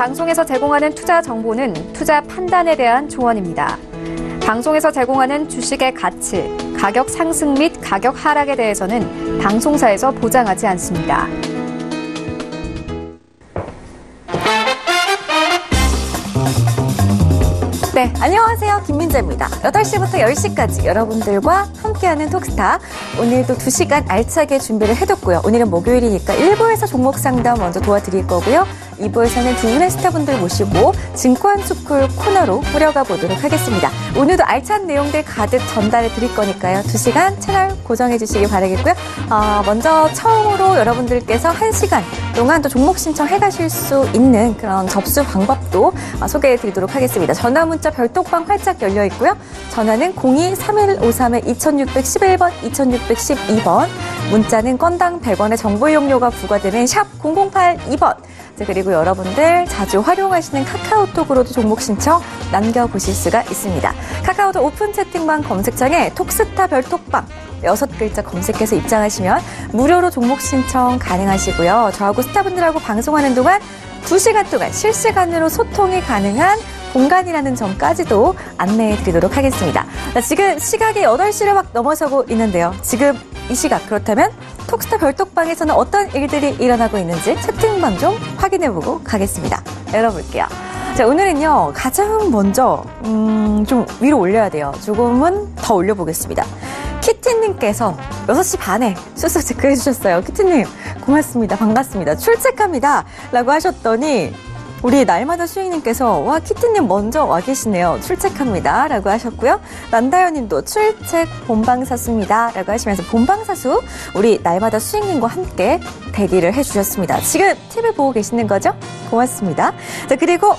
방송에서 제공하는 투자 정보는 투자 판단에 대한 조언입니다. 방송에서 제공하는 주식의 가치, 가격 상승 및 가격 하락에 대해서는 방송사에서 보장하지 않습니다. 네, 안녕하세요. 김민재입니다. 8시부터 10시까지 여러분들과 함께하는 톡스타. 오늘도 2시간 알차게 준비를 해뒀고요. 오늘은 목요일이니까 1부에서 종목 상담 먼저 도와드릴 거고요. 2부에서는 두 분의 스타분들 모시고 증권 스쿨 코너로 꾸려가 보도록 하겠습니다. 오늘도 알찬 내용들 가득 전달해 드릴 거니까요. 2시간 채널 고정해 주시기 바라겠고요. 먼저 처음으로 여러분들께서 1시간 동안 또 종목 신청해 가실 수 있는 그런 접수 방법도 소개해 드리도록 하겠습니다. 전화 문자 별톡방 활짝 열려 있고요. 전화는 02-3153-2611번, 2612번. 문자는 건당 100원의 정보 이용료가 부과되는 샵 0082번. 그리고 여러분들 자주 활용하시는 카카오톡으로도 종목 신청 남겨보실 수가 있습니다. 카카오톡 오픈 채팅방 검색창에 톡스타 별톡방 6글자 검색해서 입장하시면 무료로 종목 신청 가능하시고요. 저하고 스타분들하고 방송하는 동안 2시간 동안 실시간으로 소통이 가능한 공간이라는 점까지도 안내해 드리도록 하겠습니다. 지금 시각이 8시를 막 넘어서고 있는데요. 지금 이 시각 그렇다면 톡스타 별톡방에서는 어떤 일들이 일어나고 있는지 채팅방 좀 확인해보고 가겠습니다. 열어볼게요. 자, 오늘은요. 가장 먼저 좀 위로 올려야 돼요. 조금은 더 올려보겠습니다. 키티님께서 6시 반에 수수 체크해 주셨어요. 키티님 고맙습니다. 반갑습니다. 출첵합니다. 라고 하셨더니 우리 날마다 수익님께서 와 키티님 먼저 와 계시네요. 출첵합니다. 라고 하셨고요. 난다연님도 출첵 본방사수입니다. 라고 하시면서 본방사수 우리 날마다 수익님과 함께 대기를 해주셨습니다. 지금 TV 보고 계시는 거죠? 고맙습니다. 자 그리고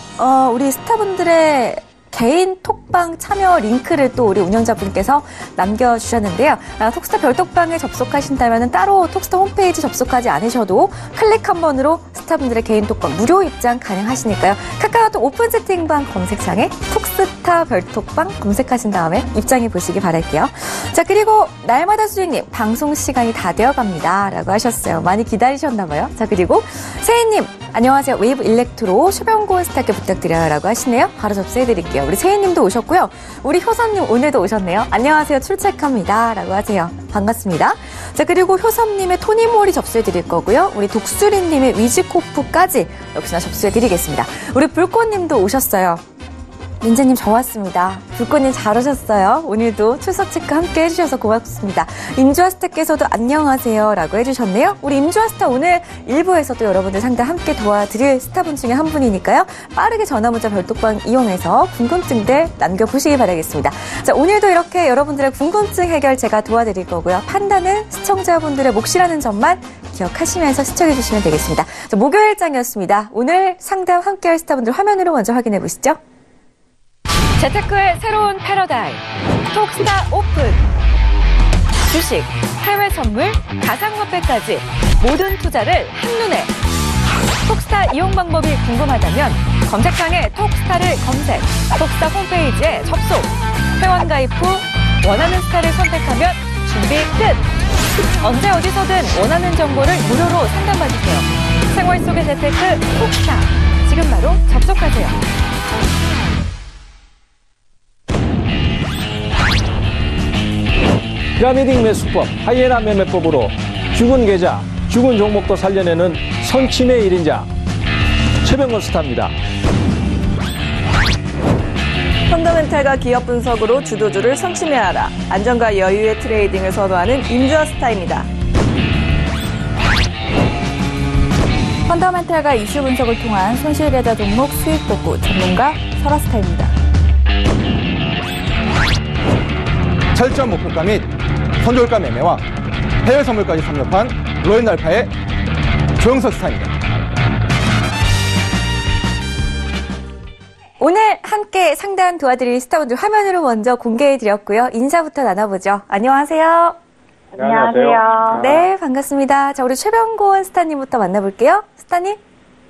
우리 스타분들의 개인 톡방 참여 링크를 또 우리 운영자분께서 남겨주셨는데요. 톡스타 별톡방에 접속하신다면 따로 톡스타 홈페이지 접속하지 않으셔도 클릭 한 번으로 스타분들의 개인 톡방 무료 입장 가능하시니까요. 카카오톡 오픈 채팅방 검색창에 톡스타 별톡방 검색하신 다음에 입장해 보시기 바랄게요. 자 그리고 날마다 수익님 방송 시간이 다 되어갑니다. 라고 하셨어요. 많이 기다리셨나봐요. 자 그리고 세희님 안녕하세요. 웨이브 일렉트로 쇼병고원 스타께 부탁드려요. 라고 하시네요. 바로 접수해드릴게요. 우리 세희님도 오셨고요. 우리 효선님 오늘도 오셨네요. 안녕하세요. 출첵합니다. 라고 하세요. 반갑습니다. 자 그리고 효섭님의 토니모리 접수해드릴 거고요. 우리 독수리님의 위즈코프까지 역시나 접수해드리겠습니다. 우리 불꽃님도 오셨어요. 민재님 저 왔습니다. 불꽃님 잘 오셨어요. 오늘도 출석 체크 함께 해주셔서 고맙습니다. 임주아스타께서도 안녕하세요 라고 해주셨네요. 우리 임주아스타 오늘 1부에서도 여러분들 상담 함께 도와드릴 스타분 중에 한 분이니까요. 빠르게 전화문자 별톡방 이용해서 궁금증들 남겨보시기 바라겠습니다. 자 오늘도 이렇게 여러분들의 궁금증 해결 제가 도와드릴 거고요. 판단은 시청자분들의 몫이라는 점만 기억하시면서 시청해 주시면 되겠습니다. 자, 목요일장이었습니다. 오늘 상담 함께할 스타분들 화면으로 먼저 확인해 보시죠. 재테크의 새로운 패러다임 톡스타 오픈 주식, 해외 선물, 가상화폐까지 모든 투자를 한눈에 톡스타 이용 방법이 궁금하다면 검색창에 톡스타를 검색 톡스타 홈페이지에 접속 회원 가입 후 원하는 스타를 선택하면 준비 끝 언제 어디서든 원하는 정보를 무료로 상담받으세요. 생활 속의 재테크 톡스타 지금 바로 접속하세요. 피라미딩 매수법, 하이에나 매매법으로 죽은 계좌, 죽은 종목도 살려내는 선침의 1인자 최병건 스타입니다. 펀더멘탈과 기업 분석으로 주도주를 선침해하라. 안정과 여유의 트레이딩을 선호하는 임주아 스타입니다. 펀더멘탈과 이슈 분석을 통한 손실배다 종목 수익 복구 전문가 설아 스타입니다. 철저한 목표가 및 선저가 매매와 해외 선물까지 섭렵한 로엔알파의 조영석 스타입니다. 오늘 함께 상담 도와드릴 스타분들 화면으로 먼저 공개해드렸고요. 인사부터 나눠보죠. 안녕하세요. 안녕하세요. 네, 반갑습니다. 자, 우리 최병곤 스타님부터 만나볼게요. 스타님.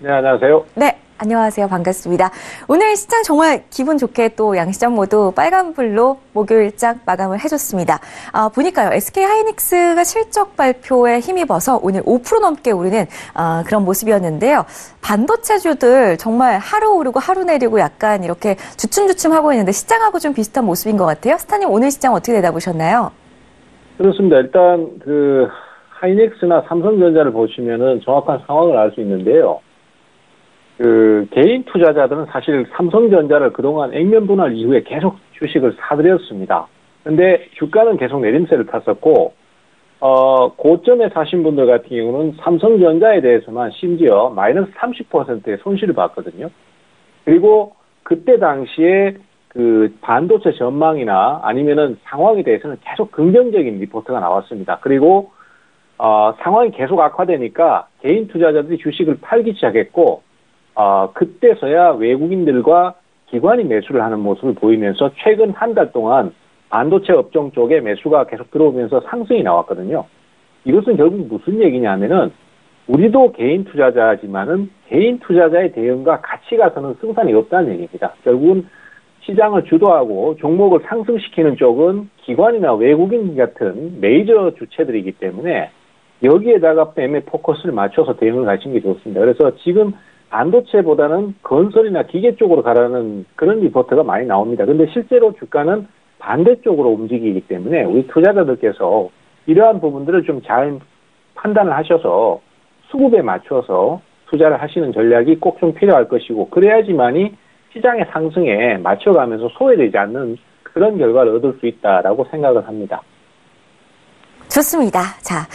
네, 안녕하세요. 네, 안녕하세요. 반갑습니다. 오늘 시장 정말 기분 좋게 또 양시장 모두 빨간불로 목요일장 마감을 해줬습니다. 보니까요, SK하이닉스가 실적 발표에 힘입어서 오늘 5% 넘게 오르는 그런 모습이었는데요. 반도체주들 정말 하루 오르고 하루 내리고 약간 이렇게 주춤주춤하고 있는데 시장하고 좀 비슷한 모습인 것 같아요. 스타님 오늘 시장 어떻게 내다보셨나요? 그렇습니다. 일단 하이닉스나 삼성전자를 보시면은 정확한 상황을 알 수 있는데요. 개인 투자자들은 사실 삼성전자를 그동안 액면 분할 이후에 계속 주식을 사들였습니다. 근데 주가는 계속 내림세를 탔었고, 고점에 사신 분들 같은 경우는 삼성전자에 대해서만 심지어 마이너스 30%의 손실을 봤거든요. 그리고 그때 당시에 반도체 전망이나 아니면은 상황에 대해서는 계속 긍정적인 리포트가 나왔습니다. 그리고, 상황이 계속 악화되니까 개인 투자자들이 주식을 팔기 시작했고, 그때서야 외국인들과 기관이 매수를 하는 모습을 보이면서 최근 한 달 동안 반도체 업종 쪽에 매수가 계속 들어오면서 상승이 나왔거든요. 이것은 결국 무슨 얘기냐면은 우리도 개인 투자자지만은 개인 투자자의 대응과 같이 가서는 승산이 없다는 얘기입니다. 결국은 시장을 주도하고 종목을 상승시키는 쪽은 기관이나 외국인 같은 메이저 주체들이기 때문에 여기에다가 매매 포커스를 맞춰서 대응을 하시는 게 좋습니다. 그래서 지금 반도체보다는 건설이나 기계 쪽으로 가라는 그런 리포트가 많이 나옵니다. 근데 실제로 주가는 반대쪽으로 움직이기 때문에 우리 투자자들께서 이러한 부분들을 좀 잘 판단을 하셔서 수급에 맞춰서 투자를 하시는 전략이 꼭 좀 필요할 것이고, 그래야지만이 시장의 상승에 맞춰가면서 소외되지 않는 그런 결과를 얻을 수 있다라고 생각을 합니다. 좋습니다. 자,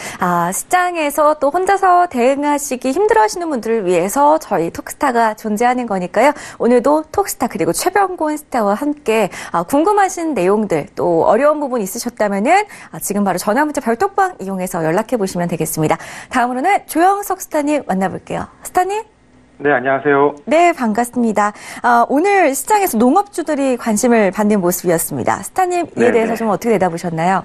시장에서 또 혼자서 대응하시기 힘들어하시는 분들을 위해서 저희 톡스타가 존재하는 거니까요. 오늘도 톡스타 그리고 최병곤 스타와 함께 궁금하신 내용들 또 어려운 부분 있으셨다면은 지금 바로 전화문자 별톡방 이용해서 연락해 보시면 되겠습니다. 다음으로는 조영석 스타님 만나볼게요. 스타님? 네, 안녕하세요. 네, 반갑습니다. 오늘 시장에서 농업주들이 관심을 받는 모습이었습니다. 스타님 이에 대해서 좀 어떻게 내다보셨나요?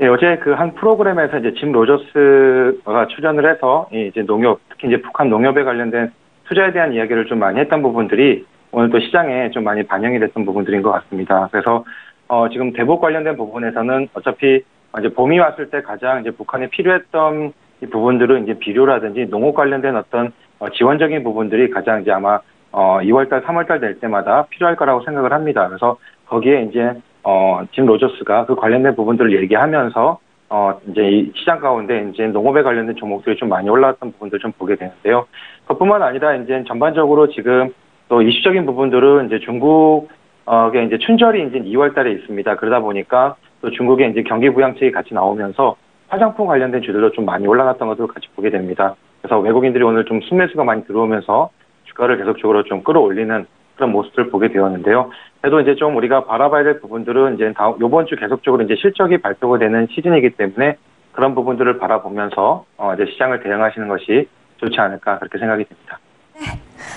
예, 어제 한 프로그램에서 이제 짐 로저스가 출연을 해서 이제 농협, 특히 이제 북한 농협에 관련된 투자에 대한 이야기를 좀 많이 했던 부분들이 오늘 또 시장에 좀 많이 반영이 됐던 부분들인 것 같습니다. 그래서 지금 대북 관련된 부분에서는 어차피 이제 봄이 왔을 때 가장 이제 북한에 필요했던 이 부분들은 이제 비료라든지 농업 관련된 어떤 지원적인 부분들이 가장 이제 아마 2월달, 3월달 될 때마다 필요할 거라고 생각을 합니다. 그래서 거기에 이제 짐 로저스가 그 관련된 부분들을 얘기하면서 이제 이 시장 가운데 이제 농업에 관련된 종목들이 좀 많이 올라왔던 부분들 좀 보게 되는데요. 그뿐만 아니라 이제 전반적으로 지금 또 이슈적인 부분들은 이제 중국의 이제 춘절이 이제 2월달에 있습니다. 그러다 보니까 또 중국의 이제 경기 부양책이 같이 나오면서 화장품 관련된 주들도 좀 많이 올라갔던 것도 같이 보게 됩니다. 그래서 외국인들이 오늘 좀 순매수가 많이 들어오면서 주가를 계속적으로 좀 끌어올리는 그런 모습을 보게 되었는데요. 그래도 이제 좀 우리가 바라봐야 될 부분들은 이제 이번 주 계속적으로 이제 실적이 발표가 되는 시즌이기 때문에 그런 부분들을 바라보면서 이제 시장을 대응하시는 것이 좋지 않을까 그렇게 생각이 됩니다. 네,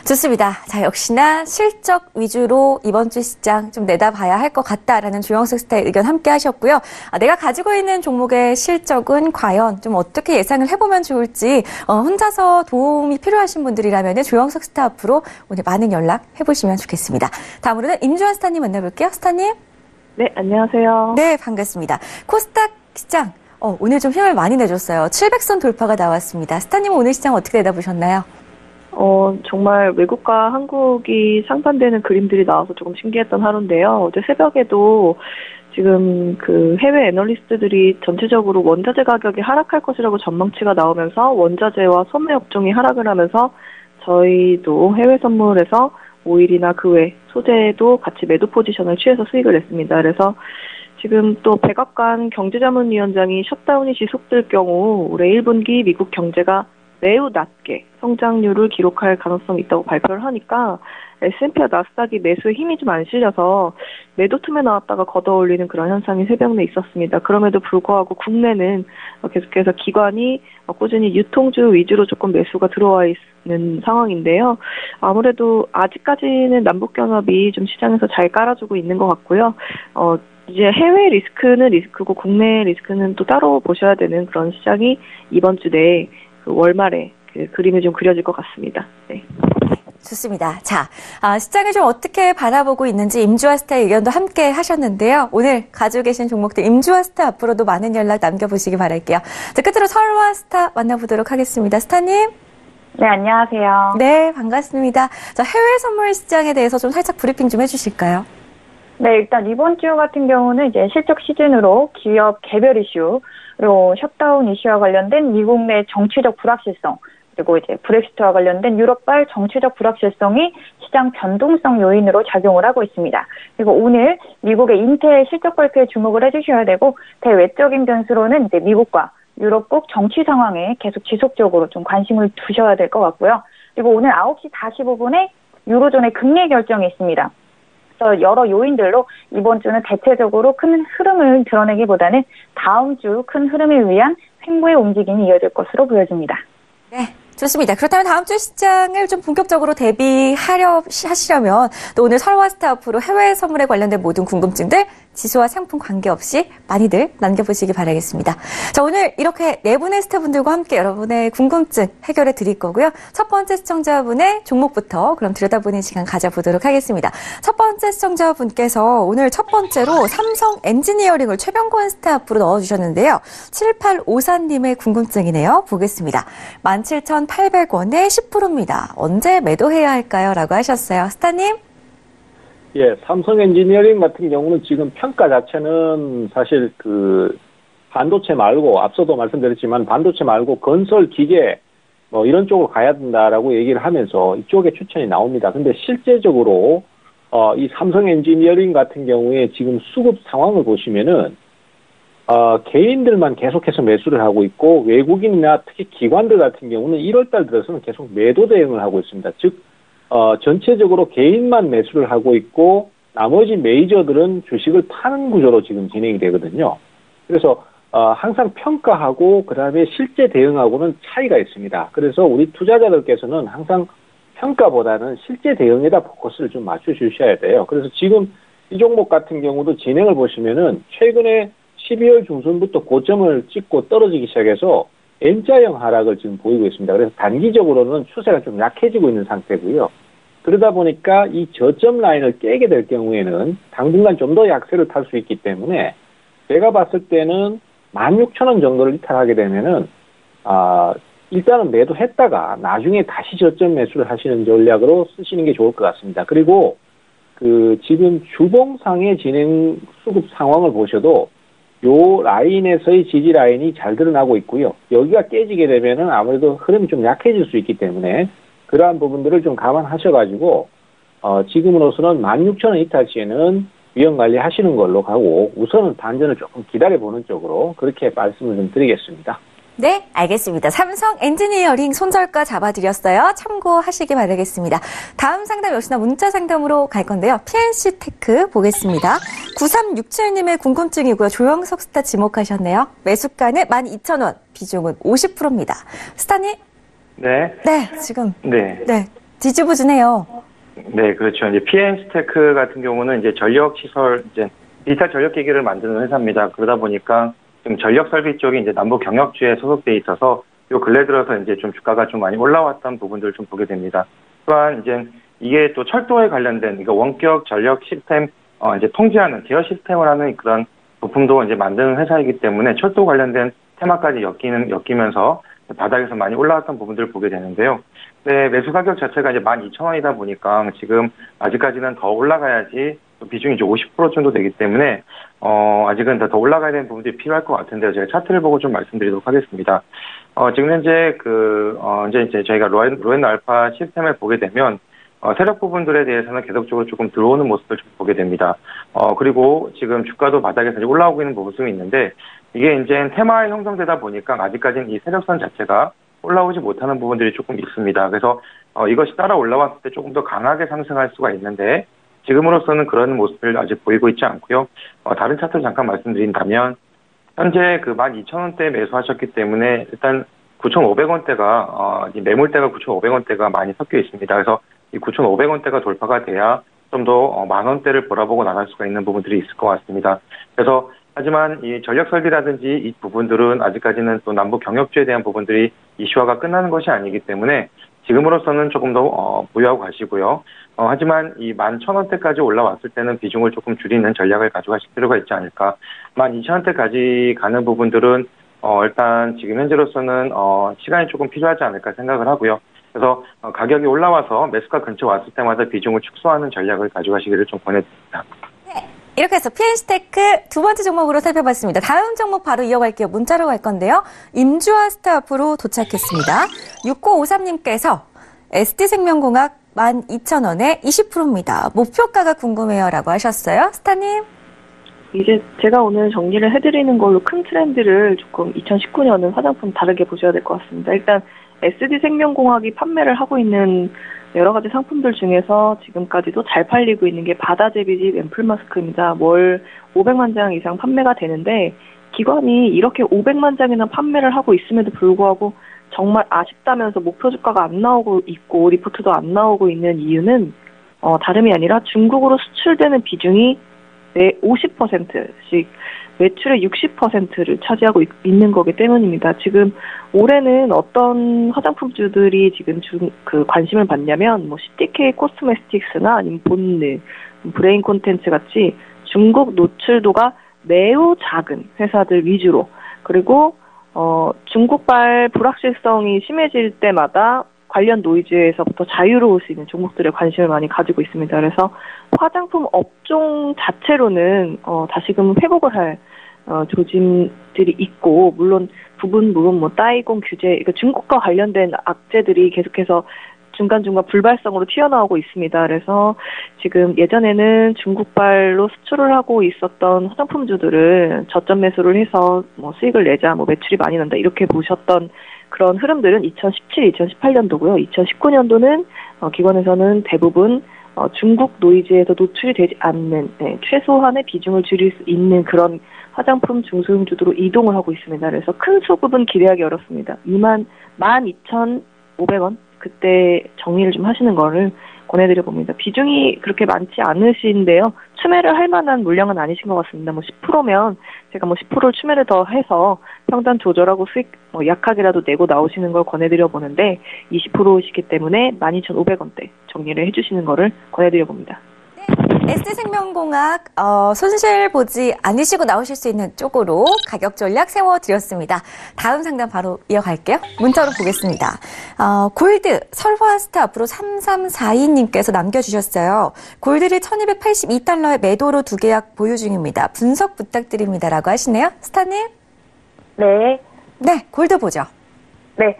좋습니다. 자, 역시나 실적 위주로 이번 주 시장 좀 내다봐야 할 것 같다라는 조영석 스타의 의견 함께 하셨고요. 내가 가지고 있는 종목의 실적은 과연 좀 어떻게 예상을 해보면 좋을지 혼자서 도움이 필요하신 분들이라면 조영석 스타 앞으로 오늘 많은 연락 해보시면 좋겠습니다. 다음으로는 임주환 스타님 만나볼게요. 스타님. 네, 안녕하세요. 네, 반갑습니다. 코스닥 시장 오늘 좀 힘을 많이 내줬어요. 700선 돌파가 나왔습니다. 스타님은 오늘 시장 어떻게 내다보셨나요? 정말 외국과 한국이 상반되는 그림들이 나와서 조금 신기했던 하루인데요. 어제 새벽에도 지금 해외 애널리스트들이 전체적으로 원자재 가격이 하락할 것이라고 전망치가 나오면서 원자재와 소매 업종이 하락을 하면서 저희도 해외 선물에서 오일이나 그 외 소재도 같이 매도 포지션을 취해서 수익을 냈습니다. 그래서 지금 또 백악관 경제자문위원장이 셧다운이 지속될 경우 올해 1분기 미국 경제가 매우 낮게 성장률을 기록할 가능성이 있다고 발표를 하니까 S&P와 나스닥이 매수에 힘이 좀 안 실려서 매도 틈에 나왔다가 걷어올리는 그런 현상이 새벽 내 있었습니다. 그럼에도 불구하고 국내는 계속해서 기관이 꾸준히 유통주 위주로 조금 매수가 들어와 있는 상황인데요. 아무래도 아직까지는 남북경협이 좀 시장에서 잘 깔아주고 있는 것 같고요. 이제 해외 리스크는 리스크고 국내 리스크는 또 따로 보셔야 되는 그런 시장이 이번 주 내에 월말에 그 그림이 좀 그려질 것 같습니다. 네. 좋습니다. 자, 시장을 좀 어떻게 바라보고 있는지 임주아스타의 의견도 함께 하셨는데요. 오늘 가지고 계신 종목들 임주아스타 앞으로도 많은 연락 남겨보시기 바랄게요. 자, 끝으로 설화스타 만나보도록 하겠습니다. 스타님. 네, 안녕하세요. 네, 반갑습니다. 자, 해외 선물 시장에 대해서 좀 살짝 브리핑 좀 해주실까요? 네, 일단 이번 주 같은 경우는 이제 실적 시즌으로 기업 개별 이슈, 그리고 셧다운 이슈와 관련된 미국 내 정치적 불확실성, 그리고 이제 브렉시트와 관련된 유럽발 정치적 불확실성이 시장 변동성 요인으로 작용을 하고 있습니다. 그리고 오늘 미국의 인텔 실적 발표에 주목을 해주셔야 되고, 대외적인 변수로는 이제 미국과 유럽국 정치 상황에 계속 지속적으로 좀 관심을 두셔야 될 것 같고요. 그리고 오늘 9시 45분에 유로존의 금리 결정이 있습니다. 그래서 여러 요인들로 이번 주는 대체적으로 큰 흐름을 드러내기보다는 다음 주 큰 흐름을 위한 횡보의 움직임이 이어질 것으로 보여집니다. 네. 좋습니다. 그렇다면 다음 주 시장을 좀 본격적으로 하시려면 또 오늘 설화스타 앞으로 해외 선물에 관련된 모든 궁금증들 지수와 상품 관계없이 많이들 남겨보시기 바라겠습니다. 자, 오늘 이렇게 네 분의 스태프분들과 함께 여러분의 궁금증 해결해 드릴 거고요. 첫 번째 시청자분의 종목부터 그럼 들여다보는 시간 가져보도록 하겠습니다. 첫 번째 시청자분께서 오늘 첫 번째로 삼성 엔지니어링을 최병권 스타프로 넣어주셨는데요. 7854님의 궁금증이네요. 보겠습니다. 17,800원에 10%입니다. 언제 매도해야 할까요? 라고 하셨어요. 스타님? 예, 삼성 엔지니어링 같은 경우는 지금 평가 자체는 사실 반도체 말고, 앞서도 말씀드렸지만 반도체 말고 건설 기계 뭐 이런 쪽으로 가야 된다라고 얘기를 하면서 이쪽에 추천이 나옵니다. 근데 실제적으로 이 삼성 엔지니어링 같은 경우에 지금 수급 상황을 보시면은 개인들만 계속해서 매수를 하고 있고, 외국인이나 특히 기관들 같은 경우는 1월달 들어서는 계속 매도 대응을 하고 있습니다. 즉 전체적으로 개인만 매수를 하고 있고 나머지 메이저들은 주식을 파는 구조로 지금 진행이 되거든요. 그래서 항상 평가하고 그다음에 실제 대응하고는 차이가 있습니다. 그래서 우리 투자자들께서는 항상 평가보다는 실제 대응에다 포커스를 좀 맞춰 주셔야 돼요. 그래서 지금 이 종목 같은 경우도 진행을 보시면은 최근에 12월 중순부터 고점을 찍고 떨어지기 시작해서 M자형 하락을 지금 보이고 있습니다. 그래서 단기적으로는 추세가 좀 약해지고 있는 상태고요. 그러다 보니까 이 저점 라인을 깨게 될 경우에는 당분간 좀 더 약세를 탈 수 있기 때문에 제가 봤을 때는 16,000원 정도를 이탈하게 되면은 일단은 매도했다가 나중에 다시 저점 매수를 하시는 전략으로 쓰시는 게 좋을 것 같습니다. 그리고 지금 주봉상의 진행 수급 상황을 보셔도 요 라인에서의 지지 라인이 잘 드러나고 있고요. 여기가 깨지게 되면은 아무래도 흐름이 좀 약해질 수 있기 때문에 그러한 부분들을 좀 감안하셔가지고 지금으로서는 16,000원 이탈 시에는 위험 관리 하시는 걸로 가고 우선은 반전을 조금 기다려보는 쪽으로 그렇게 말씀을 좀 드리겠습니다. 네, 알겠습니다. 삼성 엔지니어링 손절가 잡아드렸어요. 참고하시기 바라겠습니다. 다음 상담 역시나 문자 상담으로 갈 건데요. PNC 테크 보겠습니다. 9367님의 궁금증이고요. 조영석 스타 지목하셨네요. 매수가는 12,000원, 비중은 50%입니다. 스타님? 네. 네, 지금. 네. 네, 뒤집어지네요. 네, 그렇죠. 이제 PNC 테크 같은 경우는 이제 전력시설, 디지털 전력기기를 만드는 회사입니다. 그러다 보니까 지금 전력 설비 쪽이 이제 남북 경역주에 소속돼 있어서 요 근래 들어서 이제 좀 주가가 좀 많이 올라왔던 부분들을 좀 보게 됩니다. 또한 이제 이게 또 철도에 관련된 원격 전력 시스템 이제 통제하는 제어 시스템을 하는 그런 부품도 이제 만드는 회사이기 때문에 철도 관련된 테마까지 엮이면서 바닥에서 많이 올라왔던 부분들을 보게 되는데요. 네, 매수 가격 자체가 이제 12,000원이다 보니까 지금 아직까지는 더 올라가야지 비중이 이제 50% 정도 되기 때문에 아직은 더 올라가야 되는 부분들이 필요할 것 같은데요. 제가 차트를 보고 좀 말씀드리도록 하겠습니다. 지금 현재 이제 저희가 로엔 알파 시스템을 보게 되면 세력 부분들에 대해서는 계속적으로 조금 들어오는 모습을 좀 보게 됩니다. 그리고 지금 주가도 바닥에서 이제 올라오고 있는 모습이 있는데 이게 이제 테마에 형성되다 보니까 아직까지는 이 세력선 자체가 올라오지 못하는 부분들이 조금 있습니다. 그래서 이것이 따라 올라왔을 때 조금 더 강하게 상승할 수가 있는데 지금으로서는 그런 모습을 아직 보이고 있지 않고요. 다른 차트를 잠깐 말씀드린다면 현재 12,000원대 매수하셨기 때문에 일단 9,500원대가 매물대가 9,500원대가 많이 섞여 있습니다. 그래서 이 9,500원대가 돌파가 돼야 좀 더 10,000원대를 바라보고 나갈 수가 있는 부분들이 있을 것 같습니다. 그래서 하지만 이 전력 설비라든지 이 부분들은 아직까지는 또 남북 경협주에 대한 부분들이 이슈화가 끝나는 것이 아니기 때문에 지금으로서는 조금 더 보유하고 가시고요. 하지만 이 11,000원대까지 올라왔을 때는 비중을 조금 줄이는 전략을 가져가실 필요가 있지 않을까. 12,000원대까지 가는 부분들은 일단 지금 현재로서는 시간이 조금 필요하지 않을까 생각을 하고요. 그래서 가격이 올라와서 매수가 근처 왔을 때마다 비중을 축소하는 전략을 가져가시기를 좀 권해드립니다. 이렇게 해서 PNC테크 두 번째 종목으로 살펴봤습니다. 다음 종목 바로 이어갈게요. 문자로 갈 건데요. 임주화 스타앞으로 도착했습니다. 6953님께서 ST생명공학 12,000원에 20%입니다. 목표가가 궁금해요 라고 하셨어요. 스타님. 이제 제가 오늘 정리를 해드리는 걸로 큰 트렌드를 조금 2019년은 화장품 다르게 보셔야 될 것 같습니다. 일단 SD생명공학이 판매를 하고 있는 여러 가지 상품들 중에서 지금까지도 잘 팔리고 있는 게 바다제비집 앰플 마스크입니다. 월 500만 장 이상 판매가 되는데 기관이 이렇게 500만 장이나 판매를 하고 있음에도 불구하고 정말 아쉽다면서 목표 주가가 안 나오고 있고 리포트도 안 나오고 있는 이유는 다름이 아니라 중국으로 수출되는 비중이 50%씩 매출의 60%를 차지하고 있는 거기 때문입니다. 지금 올해는 어떤 화장품주들이 지금 관심을 받냐면 CTK 코스메틱스나 아니면 본느, 브레인 콘텐츠 같이 중국 노출도가 매우 작은 회사들 위주로 그리고 중국발 불확실성이 심해질 때마다 관련 노이즈에서부터 자유로울 수 있는 종목들에 관심을 많이 가지고 있습니다. 그래서 화장품 업종 자체로는 다시금 회복을 할 조짐들이 있고 물론 부분 따이공 규제, 그러니까 중국과 관련된 악재들이 계속해서 중간중간 불발성으로 튀어나오고 있습니다. 그래서 지금 예전에는 중국발로 수출을 하고 있었던 화장품주들을 저점 매수를 해서 수익을 내자, 매출이 많이 난다 이렇게 보셨던 그런 흐름들은 2017, 2018년도고요. 2019년도는 기관에서는 대부분 중국 노이즈에서 노출이 되지 않는 최소한의 비중을 줄일 수 있는 그런 화장품 중소형주도로 이동을 하고 있습니다. 그래서 큰 수급은 기대하기 어렵습니다. 12,500원 그때 정리를 좀 하시는 거를 권해드려 봅니다. 비중이 그렇게 많지 않으신데요. 추매를 할 만한 물량은 아니신 것 같습니다. 10%면 제가 10%를 추매를 더 해서 평단 조절하고 수익 약하게라도 내고 나오시는 걸 권해드려 보는데 20%이기 때문에 12,500원대 정리를 해주시는 거를 권해드려 봅니다. ST생명공학 손실 보지 않으시고 나오실 수 있는 쪽으로 가격 전략 세워드렸습니다. 다음 상담 바로 이어갈게요. 문자로 보겠습니다. 골드 설화스타 앞으로 3342님께서 남겨주셨어요. 골드를 1282달러에 매도로 두 계약 보유 중입니다. 분석 부탁드립니다라고 하시네요. 스타님? 네. 네, 골드 보죠. 네.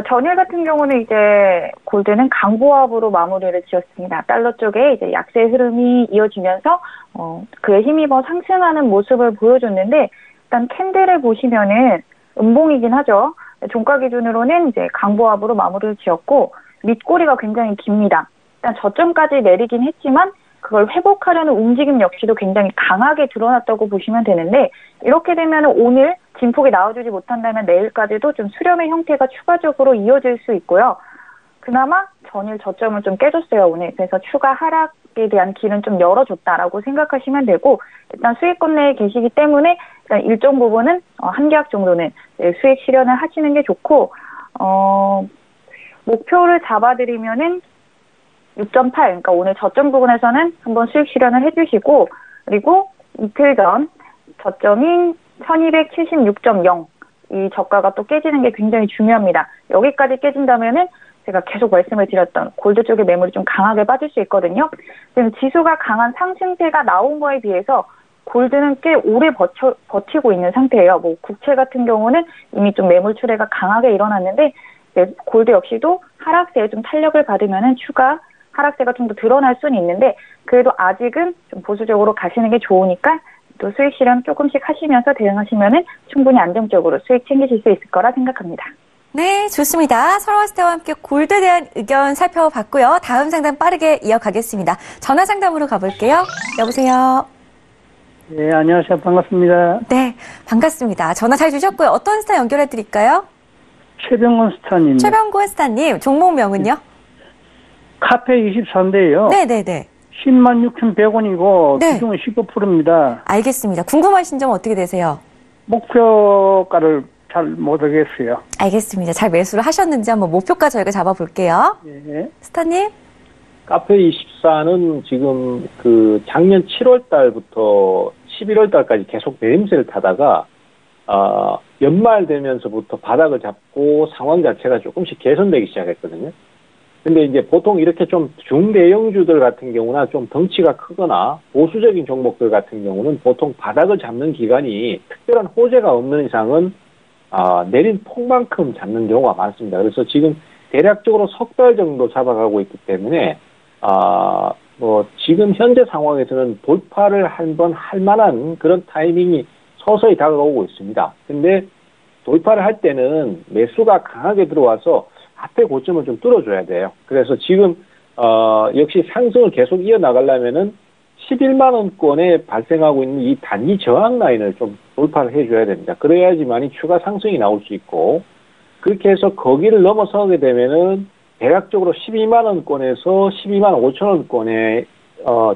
전일 같은 경우는 이제 골드는 강보합으로 마무리를 지었습니다. 달러 쪽에 이제 약세 흐름이 이어지면서 그에 힘입어 상승하는 모습을 보여줬는데 일단 캔들을 보시면은 음봉이긴 하죠. 종가 기준으로는 이제 강보합으로 마무리를 지었고 밑꼬리가 굉장히 깁니다. 일단 저점까지 내리긴 했지만 그걸 회복하려는 움직임 역시도 굉장히 강하게 드러났다고 보시면 되는데 이렇게 되면 오늘 진폭이 나와주지 못한다면 내일까지도 좀 수렴의 형태가 추가적으로 이어질 수 있고요. 그나마 전일 저점을 좀 깨줬어요, 오늘. 그래서 추가 하락에 대한 길은 좀 열어줬다라고 생각하시면 되고 일단 수익권 내에 계시기 때문에 일단 일정 부분은 한 계약 정도는 수익 실현을 하시는 게 좋고 목표를 잡아드리면은 6.8, 그러니까 오늘 저점 부분에서는 한번 수익 실현을 해주시고 그리고 이틀 전 저점인 1276.0 이 저가가 또 깨지는 게 굉장히 중요합니다. 여기까지 깨진다면은 제가 계속 말씀을 드렸던 골드 쪽의 매물이 좀 강하게 빠질 수 있거든요. 지금 지수가 강한 상승세가 나온 거에 비해서 골드는 꽤 오래 버티고 있는 상태예요. 국채 같은 경우는 이미 좀 매물 출회가 강하게 일어났는데 골드 역시도 하락세에 좀 탄력을 받으면은 추가 하락세가 좀 더 드러날 수는 있는데 그래도 아직은 좀 보수적으로 가시는 게 좋으니까 또 수익 실현 조금씩 하시면서 대응하시면은 충분히 안정적으로 수익 챙기실 수 있을 거라 생각합니다. 네, 좋습니다. 설화스타와 함께 골드에 대한 의견 살펴봤고요. 다음 상담 빠르게 이어가겠습니다. 전화 상담으로 가볼게요. 여보세요. 네, 안녕하세요. 반갑습니다. 네, 반갑습니다. 전화 잘 주셨고요. 어떤 스타 연결해 드릴까요? 최병건 스타님. 최병건 스타님, 종목명은요? 카페 24인데요. 네네네. 106,100원이고 네. 비중은 15%입니다. 알겠습니다. 궁금하신 점 어떻게 되세요? 목표가를 잘 모르겠어요. 알겠습니다. 잘 매수를 하셨는지 한번 목표가 저희가 잡아볼게요. 예. 스타님? 카페24는 지금 그 작년 7월 달부터 11월 달까지 계속 내림세를 타다가 연말 되면서부터 바닥을 잡고 상황 자체가 조금씩 개선되기 시작했거든요. 근데 이제 보통 이렇게 좀 중대형주들 같은 경우나 좀 덩치가 크거나 보수적인 종목들 같은 경우는 보통 바닥을 잡는 기간이 특별한 호재가 없는 이상은 내린 폭만큼 잡는 경우가 많습니다. 그래서 지금 대략적으로 석 달 정도 잡아가고 있기 때문에 지금 현재 상황에서는 돌파를 한번 할 만한 그런 타이밍이 서서히 다가오고 있습니다. 근데 돌파를 할 때는 매수가 강하게 들어와서 앞에 고점을 좀 뚫어줘야 돼요. 그래서 지금 역시 상승을 계속 이어나가려면은 11만원권에 발생하고 있는 이 단기 저항 라인을 좀 돌파를 해줘야 됩니다. 그래야지만이 추가 상승이 나올 수 있고, 그렇게 해서 거기를 넘어서게 되면은 대략적으로 12만원권에서 12만 5천원권의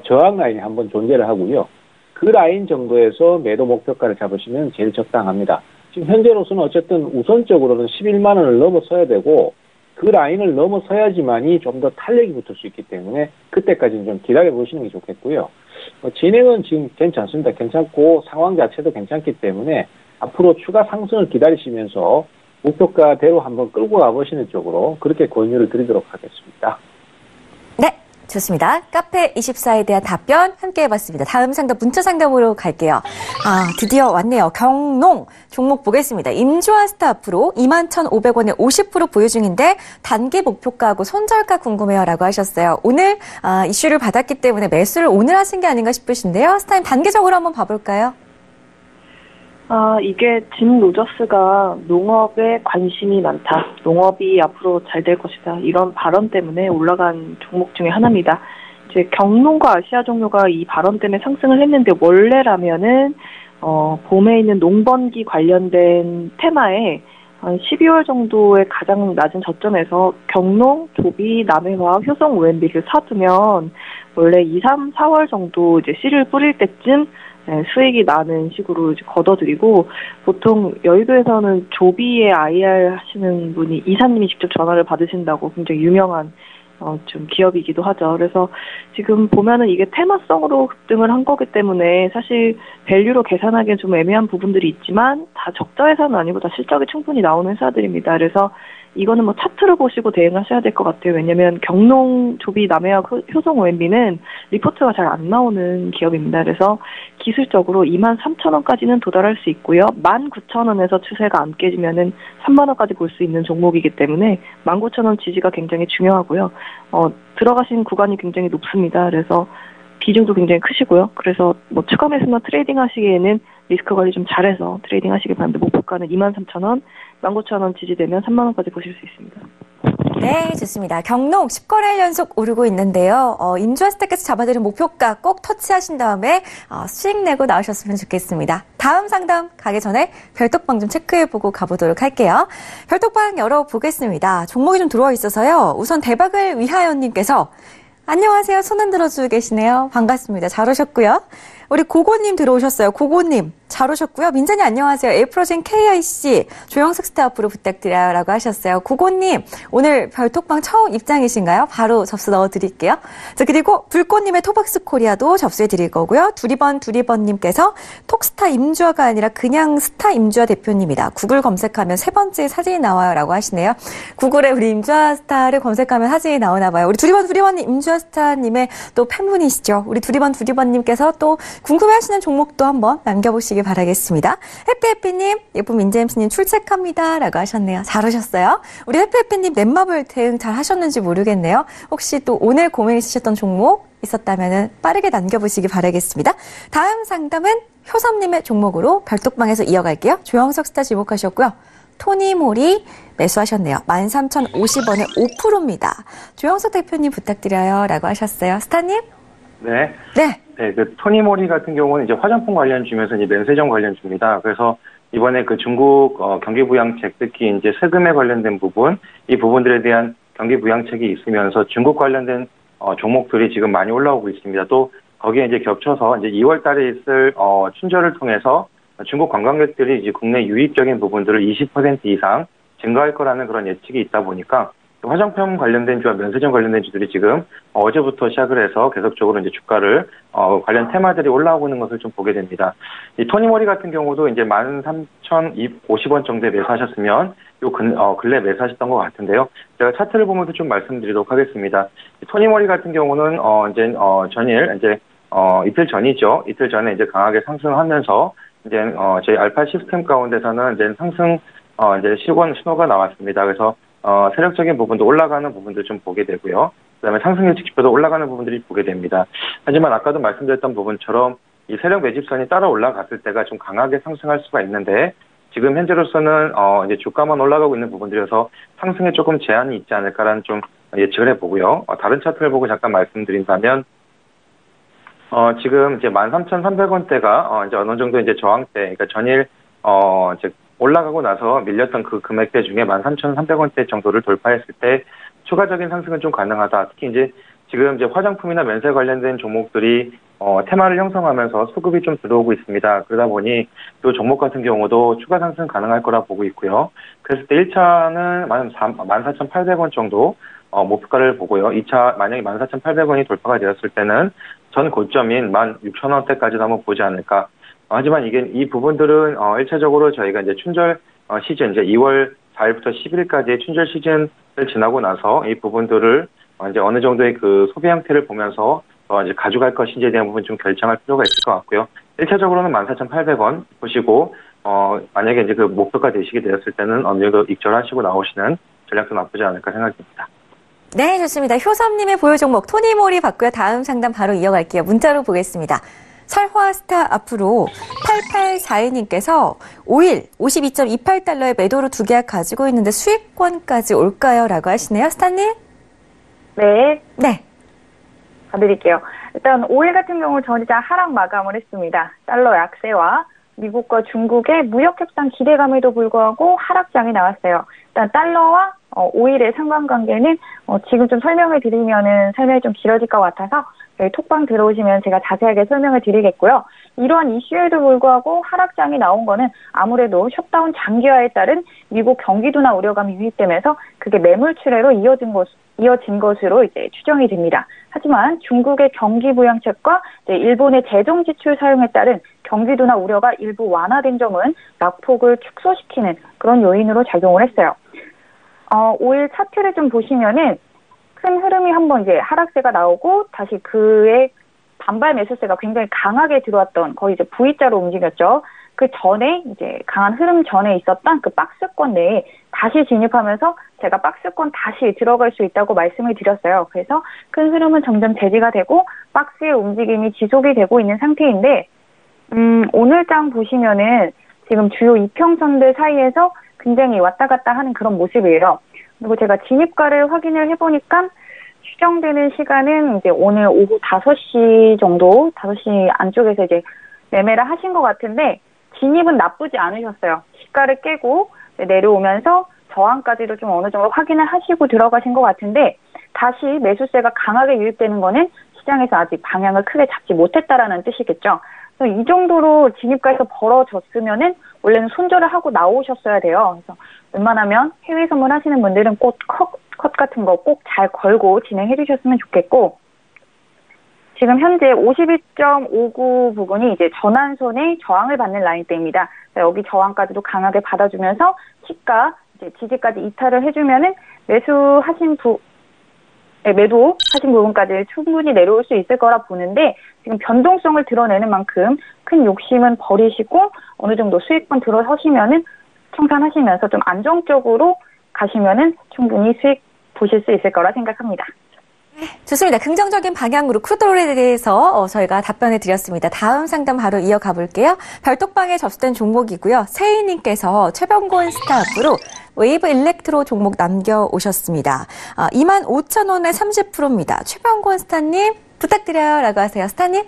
저항 라인이 한번 존재를 하고요. 그 라인 정도에서 매도 목표가를 잡으시면 제일 적당합니다. 지금 현재로서는 어쨌든 우선적으로는 11만원을 넘어서야 되고, 그 라인을 넘어서야지만이 좀 더 탄력이 붙을 수 있기 때문에 그때까지는 좀 기다려 보시는 게 좋겠고요. 진행은 지금 괜찮습니다. 괜찮고 상황 자체도 괜찮기 때문에 앞으로 추가 상승을 기다리시면서 목표가대로 한번 끌고 가보시는 쪽으로 그렇게 권유를 드리도록 하겠습니다. 네, 좋습니다. 카페24에 대한 답변 함께 해봤습니다. 다음 상담 문자 상담으로 갈게요. 드디어 왔네요. 경농 종목 보겠습니다. 임주아스타 앞으로 21,500원에 50% 보유 중인데 단기 목표가하고 손절가 궁금해요 라고 하셨어요. 오늘 이슈를 받았기 때문에 매수를 오늘 하신 게 아닌가 싶으신데요. 스타님 단기적으로 한번 봐볼까요? 이게 짐 로저스가 농업에 관심이 많다. 농업이 앞으로 잘 될 것이다. 이런 발언 때문에 올라간 종목 중에 하나입니다. 이제 경농과 아시아 종료가 이 발언 때문에 상승을 했는데 원래라면은 봄에 있는 농번기 관련된 테마에 한 12월 정도의 가장 낮은 저점에서 경농, 조비, 남해화학, 효성 OMB를 사두면 원래 2, 3, 4월 정도 이제 씨를 뿌릴 때쯤 수익이 나는 식으로 이제 걷어들이고, 보통 여의도에서는 조비의 IR 하시는 분이 이사님이 직접 전화를 받으신다고 굉장히 유명한 좀 기업이기도 하죠. 그래서 지금 보면은 이게 테마성으로 급등을 한 거기 때문에 사실 밸류로 계산하기엔 좀 애매한 부분들이 있지만 다 적자 회사는 아니고 다 실적이 충분히 나오는 회사들입니다. 그래서 이거는 뭐 차트로 보시고 대응하셔야 될 것 같아요. 왜냐면 경농, 조비, 남해와 효성 OMB는 리포트가 잘 안 나오는 기업입니다. 그래서 기술적으로 23,000원까지는 도달할 수 있고요. 19,000원에서 추세가 안 깨지면은 3만원까지 볼 수 있는 종목이기 때문에 19,000원 지지가 굉장히 중요하고요. 들어가신 구간이 굉장히 높습니다. 그래서 비중도 굉장히 크시고요. 그래서 뭐 추가 매수나 트레이딩 하시기에는 리스크 관리 좀 잘해서 트레이딩 하시길 바랍니다. 목표가는 23,000원, 19,000원 지지되면 3만원까지 보실 수 있습니다. 네, 좋습니다. 경농 10거래일 연속 오르고 있는데요. 임주아스타께서 잡아드린 목표가 꼭 터치하신 다음에 수익 내고 나오셨으면 좋겠습니다. 다음 상담 가기 전에 별톡방 좀 체크해보고 가보도록 할게요. 별톡방 열어보겠습니다. 종목이 좀 들어와 있어서요. 우선 대박을 위하여님께서 안녕하세요. 손 흔들어 주고 계시네요. 반갑습니다. 잘 오셨고요. 우리 고고님 들어오셨어요. 고고님 잘 오셨고요. 민자님 안녕하세요. 에이프로젠 KIC 조영석 스타프로 부탁드려요 라고 하셨어요. 고고님 오늘 별톡방 처음 입장이신가요? 바로 접수 넣어드릴게요. 자, 그리고 불꽃님의 토박스 코리아도 접수해 드릴 거고요. 두리번님께서 톡스타 임주아가 아니라 그냥 스타 임주아 대표님이다. 구글 검색하면 세 번째 사진이 나와요 라고 하시네요. 구글에 우리 임주아 스타를 검색하면 사진이 나오나 봐요. 우리 두리번님 임주아 스타님의 또 팬분이시죠. 우리 두리번님께서 또 궁금해하시는 종목도 한번 남겨보시기 바라겠습니다. 해피해피님, 예쁜 민재임씨님 출첵합니다 라고 하셨네요. 잘 오셨어요. 우리 해피해피님 넷마블 대응 잘 하셨는지 모르겠네요. 혹시 또 오늘 고민 있으셨던 종목 있었다면 빠르게 남겨보시기 바라겠습니다. 다음 상담은 효섭님의 종목으로 별톡방에서 이어갈게요. 조영석 스타 지목하셨고요. 토니모리 매수하셨네요. 13,050원에 5%입니다. 조영석 대표님 부탁드려요 라고 하셨어요. 스타님? 네. 네. 네, 그 토니모리 같은 경우는 이제 화장품 관련주면서 이제 면세점 관련주입니다. 그래서 이번에 그 중국 경기 부양책, 특히 이제 세금에 관련된 부분, 이 부분들에 대한 경기 부양책이 있으면서 중국 관련된 종목들이 지금 많이 올라오고 있습니다. 또 거기에 이제 겹쳐서 이제 2월 달에 있을 춘절을 통해서 중국 관광객들이 이제 국내 유입적인 부분들을 20% 이상 증가할 거라는 그런 예측이 있다 보니까 화장품 관련된 주와 면세점 관련된 주들이 지금 어제부터 시작을 해서 계속적으로 이제 주가를 관련 테마들이 올라오고 있는 것을 좀 보게 됩니다. 이 토니모리 같은 경우도 이제 13,050원 정도에 매수하셨으면 근래 매수하셨던 것 같은데요. 제가 차트를 보면서 좀 말씀드리도록 하겠습니다. 토니모리 같은 경우는 이제 전일 이제 이틀 전이죠. 이틀 전에 이제 강하게 상승하면서 이제 저희 알파 시스템 가운데서는 이제 상승 이제 신호가 나왔습니다. 그래서 세력적인 부분도 올라가는 부분들 좀 보게 되고요. 그다음에 상승 일찍 지표도 올라가는 부분들이 보게 됩니다. 하지만 아까도 말씀드렸던 부분처럼 이 세력 매집선이 따라 올라갔을 때가 좀 강하게 상승할 수가 있는데 지금 현재로서는 이제 주가만 올라가고 있는 부분들이어서 상승에 조금 제한이 있지 않을까라는 좀 예측을 해보고요. 다른 차트를 보고 잠깐 말씀드린다면 지금 이제 13,300원대가 이제 어느 정도 이제 저항대, 그러니까 전일 이제 올라가고 나서 밀렸던 그 금액대 중에 13,300원대 정도를 돌파했을 때 추가적인 상승은 좀 가능하다. 특히 이제 지금 이제 화장품이나 면세 관련된 종목들이 테마를 형성하면서 수급이 좀 들어오고 있습니다. 그러다 보니 이 종목 같은 경우도 추가 상승 가능할 거라 보고 있고요. 그랬을 때 1차는 14,800원 정도 목표가를 보고요. 2차 만약에 14,800원이 돌파가 되었을 때는 전 고점인 16,000원대까지도 한번 보지 않을까. 하지만 이 부분들은 1차적으로 저희가 이제 춘절 시즌, 이제 2월 4일부터 10일까지의 춘절 시즌을 지나고 나서 이 부분들을 이제 어느 정도의 그 소비 형태를 보면서 이제 가져갈 것인지에 대한 부분 좀 결정할 필요가 있을 것 같고요. 1차적으로는 14,800원 보시고, 만약에 이제 그 목표가 되시게 되었을 때는 어느 정도 익절하시고 나오시는 전략도 나쁘지 않을까 생각됩니다. 네, 좋습니다. 효섭님의 보유 종목 토니모리 받고요. 다음 상담 바로 이어갈게요. 문자로 보겠습니다. 설화스타 앞으로 8842님께서 5일 52.28달러의 매도로 두 계약 가지고 있는데 수익권까지 올까요? 라고 하시네요. 스타님? 네. 네. 봐드릴게요. 일단 5일 같은 경우 전자 하락 마감을 했습니다. 달러 약세와 미국과 중국의 무역 협상 기대감에도 불구하고 하락장이 나왔어요. 일단 달러와 5일의 상관관계는 지금 좀 설명을 드리면은 설명이 좀 길어질 것 같아서 저희 톡방 들어오시면 제가 자세하게 설명을 드리겠고요. 이러한 이슈에도 불구하고 하락장이 나온 거는 아무래도 셧다운 장기화에 따른 미국 경기 둔화 우려감이 유입되면서 그게 매물 출회로 이어진 것으로 이제 추정이 됩니다. 하지만 중국의 경기 부양책과 일본의 재정 지출 사용에 따른 경기 둔화 우려가 일부 완화된 점은 낙폭을 축소시키는 그런 요인으로 작용을 했어요. 5일 차트를 좀 보시면은 큰 흐름이 한번 이제 하락세가 나오고 다시 그의 반발 매수세가 굉장히 강하게 들어왔던 거의 이제 V자로 움직였죠. 그 전에 이제 강한 흐름 전에 있었던 그 박스권 내에 다시 진입하면서 제가 박스권 다시 들어갈 수 있다고 말씀을 드렸어요. 그래서 큰 흐름은 점점 제지가 되고 박스의 움직임이 지속이 되고 있는 상태인데 오늘장 보시면은 지금 주요 이평선들 사이에서 굉장히 왔다 갔다 하는 그런 모습이에요. 그리고 제가 진입가를 확인을 해보니까 추정되는 시간은 이제 오늘 오후 5시 정도, 5시 안쪽에서 이제 매매를 하신 것 같은데 진입은 나쁘지 않으셨어요. 시가를 깨고 내려오면서 저항까지도 좀 어느 정도 확인을 하시고 들어가신 것 같은데 다시 매수세가 강하게 유입되는 거는 시장에서 아직 방향을 크게 잡지 못했다라는 뜻이겠죠. 그래서 이 정도로 진입가에서 벌어졌으면은 원래는 손절을 하고 나오셨어야 돼요. 그래서 웬만하면 해외 선물 하시는 분들은 꼭 컷 같은 거 꼭 잘 걸고 진행해 주셨으면 좋겠고 지금 현재 52.59 부분이 이제 전환선의 저항을 받는 라인대입니다. 여기 저항까지도 강하게 받아주면서 시가 이제 지지까지 이탈을 해주면은 매도하신 부분까지 충분히 내려올 수 있을 거라 보는데 지금 변동성을 드러내는 만큼 큰 욕심은 버리시고 어느 정도 수익권 들어서시면은 청산하시면서 좀 안정적으로 가시면은 충분히 수익 보실 수 있을 거라 생각합니다. 좋습니다. 긍정적인 방향으로 크루드오일에 대해서 저희가 답변을 드렸습니다. 다음 상담 바로 이어가 볼게요. 별톡방에 접수된 종목이고요. 세희님께서 최병곤 스타업으로 웨이브 일렉트로 종목 남겨오셨습니다. 25,000원에 30%입니다. 최병곤 스타님 부탁드려요 라고 하세요. 스타님?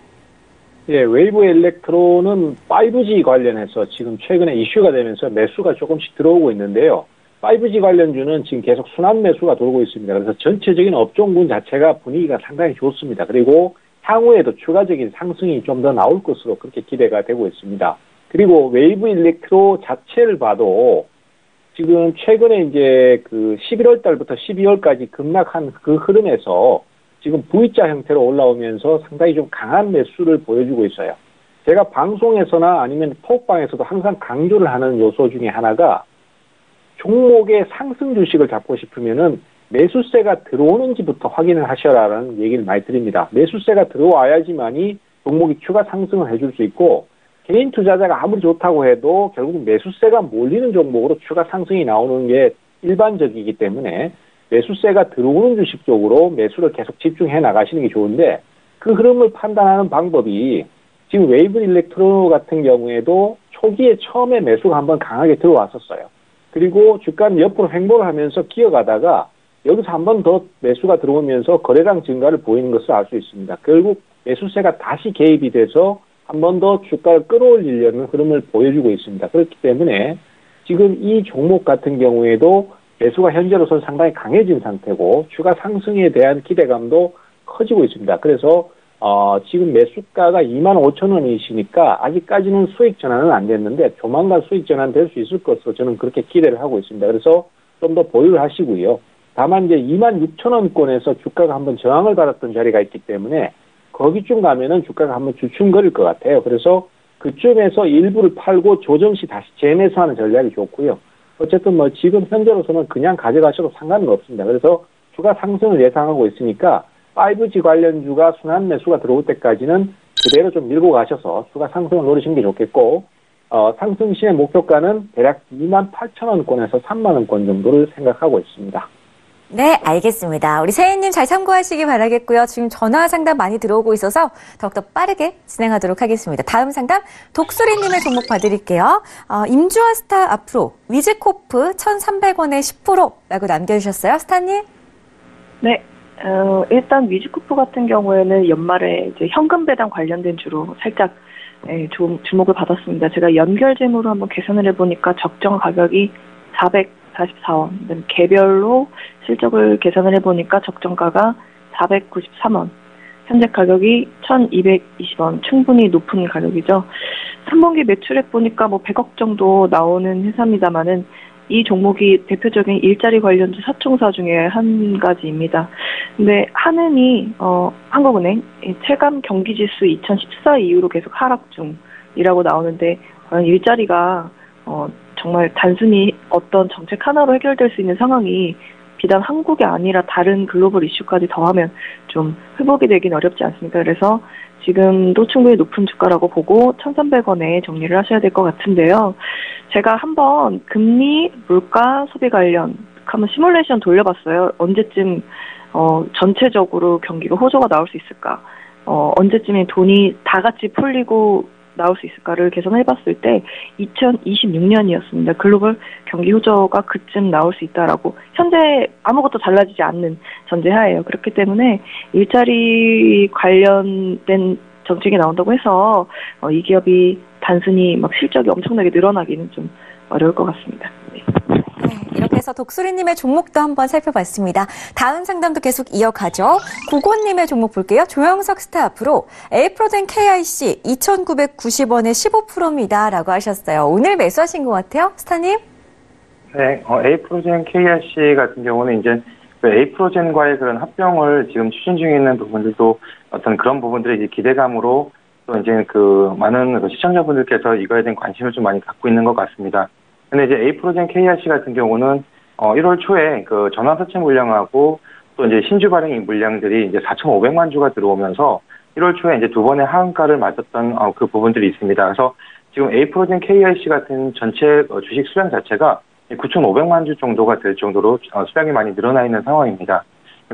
예, 웨이브 일렉트로는 5G 관련해서 지금 최근에 이슈가 되면서 매수가 조금씩 들어오고 있는데요. 5G 관련주는 지금 계속 순환 매수가 돌고 있습니다. 그래서 전체적인 업종군 자체가 분위기가 상당히 좋습니다. 그리고 향후에도 추가적인 상승이 좀 더 나올 것으로 그렇게 기대가 되고 있습니다. 그리고 웨이브 일렉트로 자체를 봐도 지금 최근에 이제 그 11월 달부터 12월까지 급락한 그 흐름에서 지금 V자 형태로 올라오면서 상당히 좀 강한 매수를 보여주고 있어요. 제가 방송에서나 아니면 톡방에서도 항상 강조를 하는 요소 중에 하나가 종목의 상승 주식을 잡고 싶으면은 매수세가 들어오는지부터 확인을 하셔라라는 얘기를 많이 드립니다. 매수세가 들어와야지만이 종목이 추가 상승을 해줄 수 있고 개인 투자자가 아무리 좋다고 해도 결국 매수세가 몰리는 종목으로 추가 상승이 나오는 게 일반적이기 때문에 매수세가 들어오는 주식 쪽으로 매수를 계속 집중해 나가시는 게 좋은데 그 흐름을 판단하는 방법이 지금 웨이브 일렉트로 같은 경우에도 초기에 처음에 매수가 한번 강하게 들어왔었어요. 그리고 주가는 옆으로 횡보를 하면서 기어가다가 여기서 한 번 더 매수가 들어오면서 거래량 증가를 보이는 것을 알 수 있습니다. 결국 매수세가 다시 개입이 돼서 한 번 더 주가를 끌어올리려는 흐름을 보여주고 있습니다. 그렇기 때문에 지금 이 종목 같은 경우에도 매수가 현재로서는 상당히 강해진 상태고 추가 상승에 대한 기대감도 커지고 있습니다. 그래서 지금 매수가가 25,000원이시니까 아직까지는 수익 전환은 안 됐는데 조만간 수익 전환 될 수 있을 것으로 저는 그렇게 기대를 하고 있습니다. 그래서 좀 더 보유를 하시고요. 다만 이제 26,000원권에서 주가가 한번 저항을 받았던 자리가 있기 때문에 거기쯤 가면은 주가가 한번 주춤거릴 것 같아요. 그래서 그쯤에서 일부를 팔고 조정 시 다시 재매수하는 전략이 좋고요. 어쨌든 뭐 지금 현재로서는 그냥 가져가셔도 상관은 없습니다. 그래서 추가 상승을 예상하고 있으니까 5G 관련주가 순환 매수가 들어올 때까지는 그대로 좀 밀고 가셔서 추가 상승을 노리시는 게 좋겠고 상승 시의 목표가는 대략 28,000원권에서 30,000원권 정도를 생각하고 있습니다. 네, 알겠습니다. 우리 세희님 잘 참고하시기 바라겠고요. 지금 전화 상담 많이 들어오고 있어서 더욱더 빠르게 진행하도록 하겠습니다. 다음 상담 독수리님의 종목 봐드릴게요. 임주화 스타 앞으로 위즈코프 1,300원에 10%라고 남겨주셨어요. 스타님? 네. 일단 위즈코프 같은 경우에는 연말에 이제 현금 배당 관련된 주로 살짝 좀 주목을 받았습니다. 제가 연결 재무로 한번 계산을 해보니까 적정 가격이 444원, 개별로 실적을 계산을 해보니까 적정가가 493원, 현재 가격이 1220원, 충분히 높은 가격이죠. 3분기 매출액 보니까 뭐 100억 정도 나오는 회사입니다만은 이 종목이 대표적인 일자리 관련주 사총사 중에 한 가지입니다. 근데 한은이 한국은행 체감 경기지수 2014 이후로 계속 하락 중이라고 나오는데 과연 일자리가 정말 단순히 어떤 정책 하나로 해결될 수 있는 상황이 비단 한국이 아니라 다른 글로벌 이슈까지 더하면 좀 회복이 되긴 어렵지 않습니까? 그래서 지금도 충분히 높은 주가라고 보고 1,300원에 정리를 하셔야 될 것 같은데요. 제가 한번 금리, 물가, 소비 관련 한번 시뮬레이션 돌려봤어요. 언제쯤 전체적으로 경기가 호조가 나올 수 있을까? 언제쯤에 돈이 다 같이 풀리고 나올 수 있을까를 계산해봤을 때 2026년이었습니다. 글로벌 경기 호조가 그쯤 나올 수 있다라고 현재 아무것도 달라지지 않는 전제하에요. 그렇기 때문에 일자리 관련된 정책이 나온다고 해서 이 기업이 단순히 막 실적이 엄청나게 늘어나기는 좀 어려울 것 같습니다. 네. 네, 이렇게 해서 독수리님의 종목도 한번 살펴봤습니다. 다음 상담도 계속 이어가죠. 구고님의 종목 볼게요. 조영석 스타 앞으로 에이프로젠 KIC 2,990원에 15%입니다. 라고 하셨어요. 오늘 매수하신 것 같아요. 스타님? 네, 에이프로젠 KIC 같은 경우는 이제 그 에이프로젠과의 그런 합병을 지금 추진 중에 있는 부분들도 어떤 그런 부분들의 이제 기대감으로 또 이제 그 많은 시청자분들께서 이거에 대한 관심을 좀 많이 갖고 있는 것 같습니다. 근데 이제 에이프로젠 KIC 같은 경우는 1월 초에 그 전환사채 물량하고 또 이제 신주 발행 물량들이 이제 4,500만 주가 들어오면서 1월 초에 이제 두 번의 하한가를 맞았던 그 부분들이 있습니다. 그래서 지금 에이프로젠 KIC 같은 전체 주식 수량 자체가 9,500만 주 정도가 될 정도로 수량이 많이 늘어나 있는 상황입니다.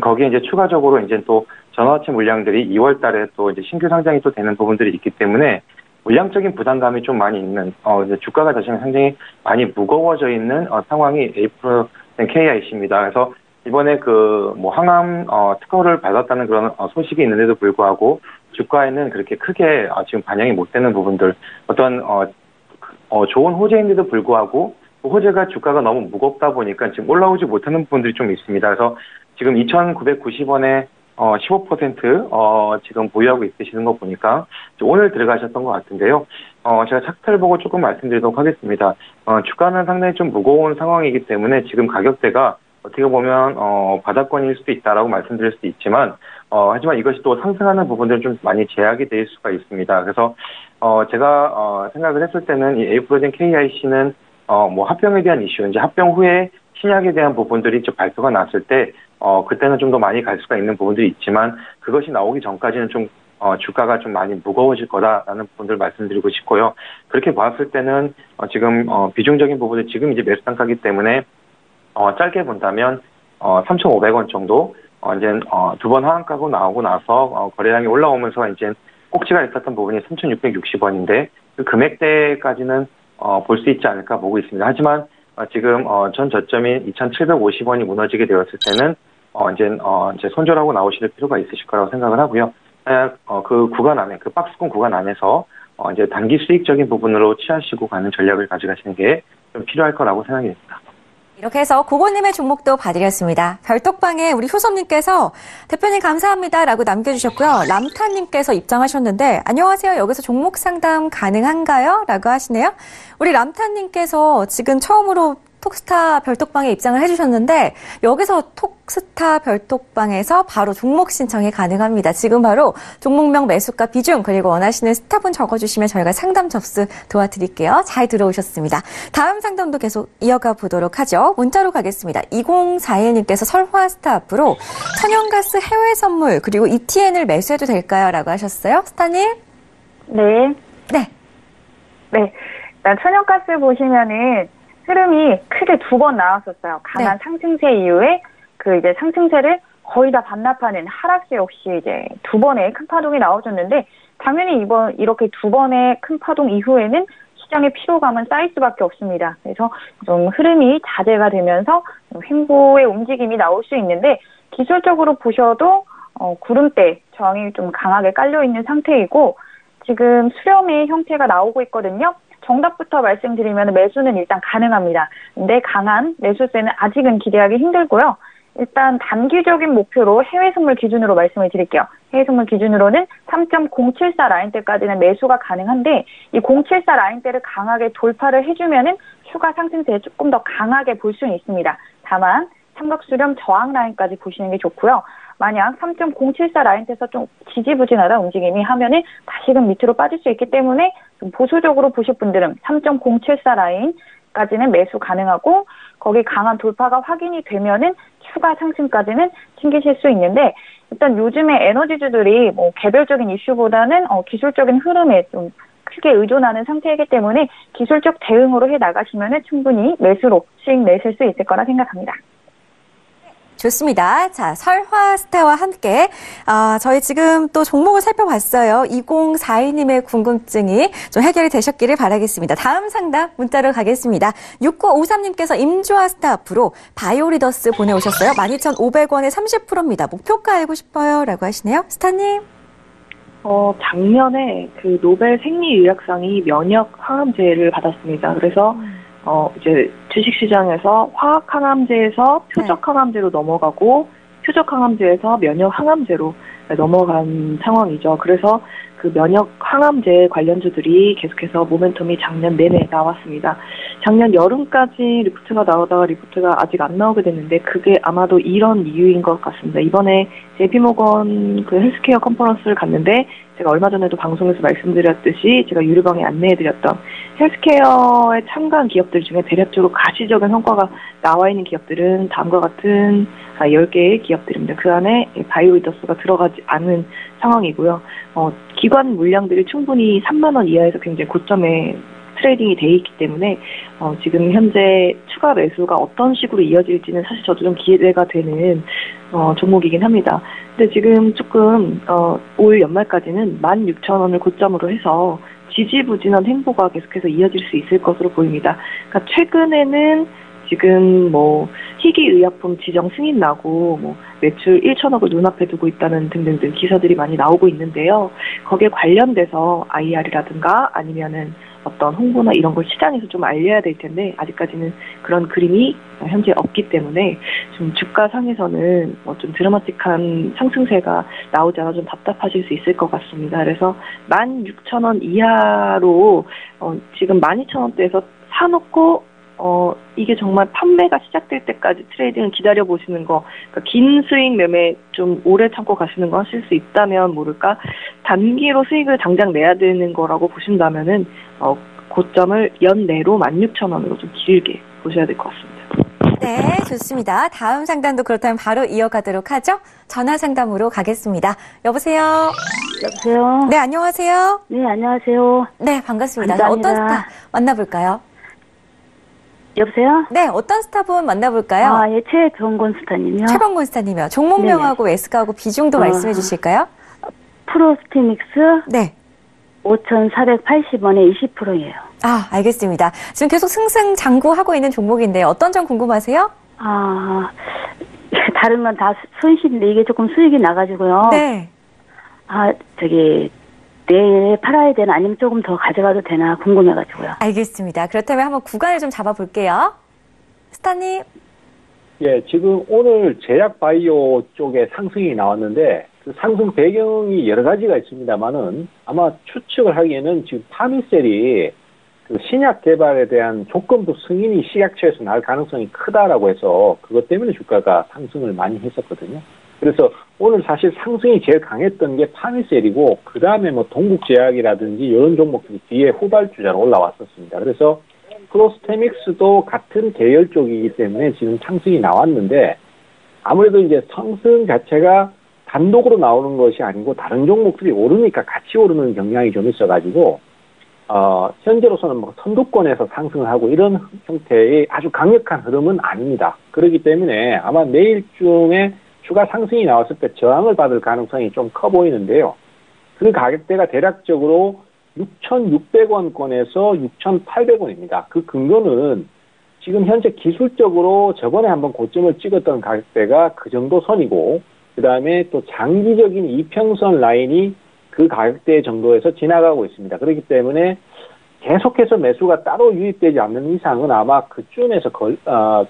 거기에 이제 추가적으로 이제 또 전환사채 물량들이 2월 달에 또 이제 신규 상장이 또 되는 부분들이 있기 때문에 물량적인 부담감이 좀 많이 있는, 이제 주가가 자체는 상당히 많이 무거워져 있는 상황이 에이프로젠 KIC입니다. 그래서 이번에 항암 특허를 받았다는 그런 소식이 있는데도 불구하고 주가에는 그렇게 크게 지금 반영이 못 되는 부분들, 어떤 좋은 호재인데도 불구하고 호재가 주가가 너무 무겁다 보니까 지금 올라오지 못하는 부분들이 좀 있습니다. 그래서 지금 2,990원에 15% 지금 보유하고 있으시는 거 보니까 오늘 들어가셨던 것 같은데요. 제가 차트를 보고 조금 말씀드리도록 하겠습니다. 주가는 상당히 좀 무거운 상황이기 때문에 지금 가격대가 어떻게 보면 바닥권일 수도 있다라고 말씀드릴 수도 있지만 하지만 이것이 또 상승하는 부분들은 좀 많이 제약이 될 수가 있습니다. 그래서 제가 생각을 했을 때는 이 에이프로젠 KIC는 뭐 합병에 대한 이슈, 이제 합병 후에 신약에 대한 부분들이 좀 발표가 났을 때 그때는 좀 더 많이 갈 수가 있는 부분들이 있지만 그것이 나오기 전까지는 좀 주가가 좀 많이 무거워질 거다라는 부분들을 말씀드리고 싶고요. 그렇게 봤을 때는 지금 비중적인 부분을 지금 이제 매수 단가이기 때문에 짧게 본다면 3,500원 정도 이제 두 번 하한가고 나오고 나서 거래량이 올라오면서 이제 꼭지가 있었던 부분이 3,660원인데 그 금액대까지는 볼 수 있지 않을까 보고 있습니다. 하지만 지금 전 저점인 2,750원이 무너지게 되었을 때는 이제 손절하고 나오실 필요가 있으실 거라고 생각을 하고요. 그 구간 안에, 그 박스권 구간 안에서 이제 단기 수익적인 부분으로 취하시고 가는 전략을 가져가시는 게 좀 필요할 거라고 생각이 됩니다. 이렇게 해서 고고님의 종목도 봐드렸습니다. 별톡방에 우리 효섭님께서 대표님 감사합니다라고 남겨주셨고요. 람타님께서 입장하셨는데 안녕하세요. 여기서 종목 상담 가능한가요? 라고 하시네요. 우리 람타님께서 지금 처음으로 톡스타 별톡방에 입장을 해주셨는데 여기서 톡스타 별톡방에서 바로 종목 신청이 가능합니다. 지금 바로 종목명, 매수가, 비중 그리고 원하시는 스탑은 적어주시면 저희가 상담 접수 도와드릴게요. 잘 들어오셨습니다. 다음 상담도 계속 이어가 보도록 하죠. 문자로 가겠습니다. 2041님께서 설화스타 앞으로 천연가스 해외 선물 그리고 ETN을 매수해도 될까요? 라고 하셨어요. 스타님? 네. 네. 일단 천연가스 보시면은 흐름이 크게 두 번 나왔었어요. 강한 상승세 이후에 그 이제 상승세를 거의 다 반납하는 하락세 역시 이제 두 번의 큰 파동이 나와줬는데 당연히 이렇게 두 번의 큰 파동 이후에는 시장의 피로감은 쌓일 수밖에 없습니다. 그래서 좀 흐름이 자제가 되면서 횡보의 움직임이 나올 수 있는데 기술적으로 보셔도 구름대 저항이 좀 강하게 깔려 있는 상태이고 지금 수렴의 형태가 나오고 있거든요. 정답부터 말씀드리면 매수는 일단 가능합니다. 근데 강한 매수세는 아직은 기대하기 힘들고요. 일단 단기적인 목표로 해외 선물 기준으로 말씀을 드릴게요. 해외 선물 기준으로는 3.074 라인대까지는 매수가 가능한데 이 074 라인대를 강하게 돌파를 해주면은 추가 상승세에 조금 더 강하게 볼 수는 있습니다. 다만 삼각수렴 저항 라인까지 보시는 게 좋고요. 만약 3.074 라인에서 좀 지지부진하다 움직임이 하면은 다시금 밑으로 빠질 수 있기 때문에 좀 보수적으로 보실 분들은 3.074 라인까지는 매수 가능하고 거기 강한 돌파가 확인이 되면은 추가 상승까지는 챙기실 수 있는데 일단 요즘에 에너지주들이 뭐 개별적인 이슈보다는 기술적인 흐름에 좀 크게 의존하는 상태이기 때문에 기술적 대응으로 해 나가시면은 충분히 매수로 수익 내실 수 있을 거라 생각합니다. 좋습니다. 자, 설화스타와 함께 저희 지금 또 종목을 살펴봤어요. 2042님의 궁금증이 좀 해결이 되셨기를 바라겠습니다. 다음 상담 문자로 가겠습니다. 6953님께서 임주아스타 앞으로 바이오리더스 보내오셨어요. 12,500원에 30%입니다. 목표가 알고 싶어요. 라고 하시네요. 스타님. 작년에 그 노벨 생리의학상이 면역 항암제를 받았습니다. 그래서 이제 주식시장에서 화학항암제에서 표적항암제로 넘어가고 표적항암제에서 면역항암제로 넘어간 상황이죠. 그래서 그 면역항암제 관련주들이 계속해서 모멘텀이 작년 내내 나왔습니다. 작년 여름까지 리포트가 나오다가 리포트가 아직 안 나오게 됐는데 그게 아마도 이런 이유인 것 같습니다. 이번에 JP모건 그 헬스케어 컨퍼런스를 갔는데 제가 얼마 전에도 방송에서 말씀드렸듯이 제가 유료방에 안내해드렸던 헬스케어에 참가한 기업들 중에 대략적으로 가시적인 성과가 나와 있는 기업들은 다음과 같은 10개의 기업들입니다. 그 안에 바이오리더스가 들어가지 않은 상황이고요. 기관 물량들이 충분히 3만 원 이하에서 굉장히 고점에 트레이딩이 돼 있기 때문에 지금 현재 추가 매수가 어떤 식으로 이어질지는 사실 저도 좀 기대가 되는 종목이긴 합니다. 근데 지금 조금 올 연말까지는 16,000원을 고점으로 해서 지지부진한 행보가 계속해서 이어질 수 있을 것으로 보입니다. 그러니까 최근에는 지금 뭐 희귀의약품 지정 승인 나고 뭐 매출 1,000억을 눈앞에 두고 있다는 등등등 기사들이 많이 나오고 있는데요. 거기에 관련돼서 IR이라든가 아니면은 어떤 홍보나 이런 걸 시장에서 좀 알려야 될 텐데 아직까지는 그런 그림이 현재 없기 때문에 좀 주가 상에서는 좀 드라마틱한 상승세가 나오지 않아 좀 답답하실 수 있을 것 같습니다. 그래서 16,000원 이하로 지금 12,000원대에서 사놓고 이게 정말 판매가 시작될 때까지 트레이딩을 기다려 보시는 거, 그러니까 긴 수익 매매 좀 오래 참고 가시는 거 하실 수 있다면 모를까, 단기로 수익을 당장 내야 되는 거라고 보신다면은 고점을 연내로 16,000원으로 좀 길게 보셔야 될 것 같습니다. 네, 좋습니다. 다음 상담도 그렇다면 바로 이어가도록 하죠. 전화 상담으로 가겠습니다. 여보세요? 여보세요? 네, 안녕하세요? 네, 안녕하세요. 네, 반갑습니다. 감사합니다. 어떤 스타 만나볼까요? 여보세요? 네, 어떤 스타분 만나볼까요? 아, 예, 최병곤 스타님이요. 최병곤 스타님이요. 종목명하고 S가하고 비중도 말씀해 주실까요? 프로스티믹스? 네. 5,480원에 20%예요. 아, 알겠습니다. 지금 계속 승승장구하고 있는 종목인데 어떤 점 궁금하세요? 아, 다른 건 다 손실인데 이게 조금 수익이 나가지고요. 네. 아, 내일 팔아야 되나 아니면 조금 더 가져가도 되나 궁금해가지고요. 알겠습니다. 그렇다면 한번 구간을 좀 잡아볼게요. 스타님. 예, 지금 오늘 제약 바이오 쪽에 상승이 나왔는데 그 상승 배경이 여러 가지가 있습니다만은 아마 추측을 하기에는 지금 파미셀이 그 신약 개발에 대한 조건부 승인이 식약처에서 나올 가능성이 크다라고 해서 그것 때문에 주가가 상승을 많이 했었거든요. 그래서 오늘 사실 상승이 제일 강했던 게 파미셀이고 그 다음에 뭐 동국제약이라든지 이런 종목들이 뒤에 후발주자로 올라왔었습니다. 그래서 프로스테믹스도 같은 계열 쪽이기 때문에 지금 상승이 나왔는데 아무래도 이제 상승 자체가 단독으로 나오는 것이 아니고 다른 종목들이 오르니까 같이 오르는 경향이 좀 있어가지고 현재로서는 뭐 선두권에서 상승을 하고 이런 형태의 아주 강력한 흐름은 아닙니다. 그렇기 때문에 아마 내일쯤에 추가 상승이 나왔을 때 저항을 받을 가능성이 좀 커 보이는데요. 그 가격대가 대략적으로 6,600원권에서 6,800원입니다. 그 근거는 지금 현재 기술적으로 저번에 한번 고점을 찍었던 가격대가 그 정도 선이고 그 다음에 또 장기적인 이평선 라인이 그 가격대 정도에서 지나가고 있습니다. 그렇기 때문에 계속해서 매수가 따로 유입되지 않는 이상은 아마 그쯤에서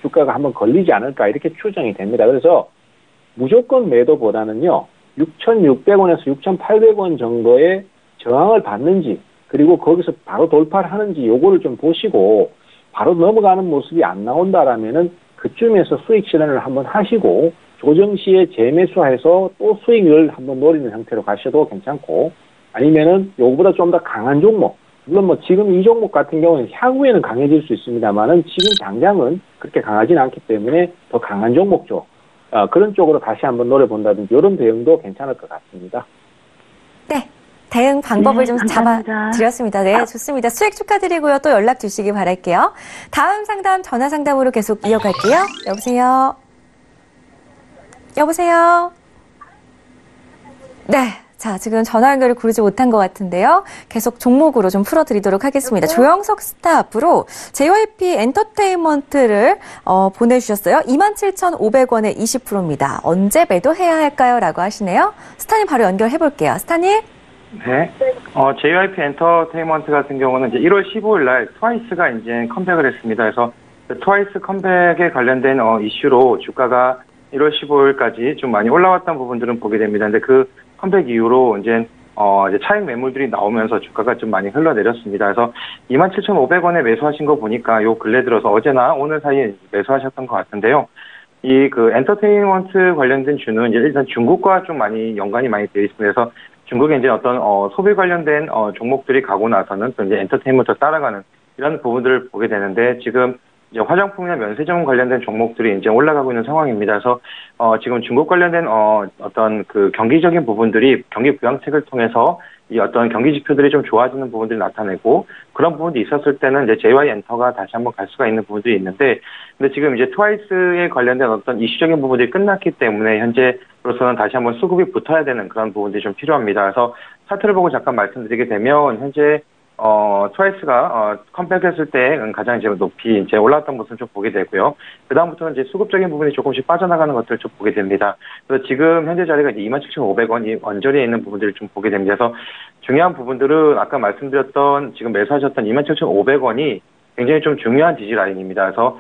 주가가 한번 걸리지 않을까 이렇게 추정이 됩니다. 그래서 무조건 매도보다는요. 6,600원에서 6,800원 정도의 저항을 받는지 그리고 거기서 바로 돌파를 하는지 요거를 좀 보시고 바로 넘어가는 모습이 안 나온다라면은 그쯤에서 수익 실현을 한번 하시고 조정 시에 재매수해서 또 수익을 한번 노리는 형태로 가셔도 괜찮고 아니면은 요거보다 좀 더 강한 종목 물론 뭐 지금 이 종목 같은 경우는 향후에는 강해질 수 있습니다만은 지금 당장은 그렇게 강하지는 않기 때문에 더 강한 종목 쪽 그런 쪽으로 다시 한번 노려본다든지 이런 대응도 괜찮을 것 같습니다. 네. 대응 방법을 좀 감사합니다. 잡아드렸습니다. 네, 좋습니다. 수익 축하드리고요. 또 연락 주시기 바랄게요. 다음 상담 전화 상담으로 계속 이어갈게요. 여보세요? 여보세요? 네. 자, 지금 전화 연결을 고르지 못한 것 같은데요. 계속 종목으로 좀 풀어드리도록 하겠습니다. 조영석 스타 앞으로 JYP 엔터테인먼트를 보내주셨어요. 27,500원에 20%입니다. 언제 매도해야 할까요? 라고 하시네요. 스타님 바로 연결해볼게요. 스타님? 네. JYP 엔터테인먼트 같은 경우는 이제 1월 15일 날 트와이스가 이제 컴백을 했습니다. 그래서 트와이스 컴백에 관련된 이슈로 주가가 1월 15일까지 좀 많이 올라왔던 부분들은 보게 됩니다. 근데 그 컴백 이후로 이제 차익 매물들이 나오면서 주가가 좀 많이 흘러내렸습니다. 그래서 27,500원에 매수하신 거 보니까 요 근래 들어서 어제나 오늘 사이에 매수하셨던 것 같은데요. 이 그 엔터테인먼트 관련된 주는 이제 일단 중국과 좀 많이 연관이 많이 되어 있습니다. 그래서 중국에 이제 어떤 소비 관련된 종목들이 가고 나서는 또 이제 엔터테인먼트 따라가는 이런 부분들을 보게 되는데 지금 이제 화장품이나 면세점 관련된 종목들이 이제 올라가고 있는 상황입니다. 그래서 지금 중국 관련된 어떤 그 경기적인 부분들이 경기 부양책을 통해서 이 어떤 경기 지표들이 좀 좋아지는 부분들이 나타내고 그런 부분이 있었을 때는 이제 JY 엔터가 다시 한번 갈 수가 있는 부분들이 있는데 근데 지금 이제 트와이스에 관련된 어떤 이슈적인 부분들이 끝났기 때문에 현재로서는 다시 한번 수급이 붙어야 되는 그런 부분들이 좀 필요합니다. 그래서 차트를 보고 잠깐 말씀드리게 되면 현재 트와이스가 컴백했을 때 가장 이제 높이 이제 올라왔던 모습을 좀 보게 되고요. 그 다음부터는 이제 수급적인 부분이 조금씩 빠져나가는 것들을 좀 보게 됩니다. 그래서 지금 현재 자리가 이제 27,500원이 언저리에 있는 부분들을 좀 보게 됩니다. 그래서 중요한 부분들은 아까 말씀드렸던 지금 매수하셨던 27,500원이 굉장히 좀 중요한 지지 라인입니다. 그래서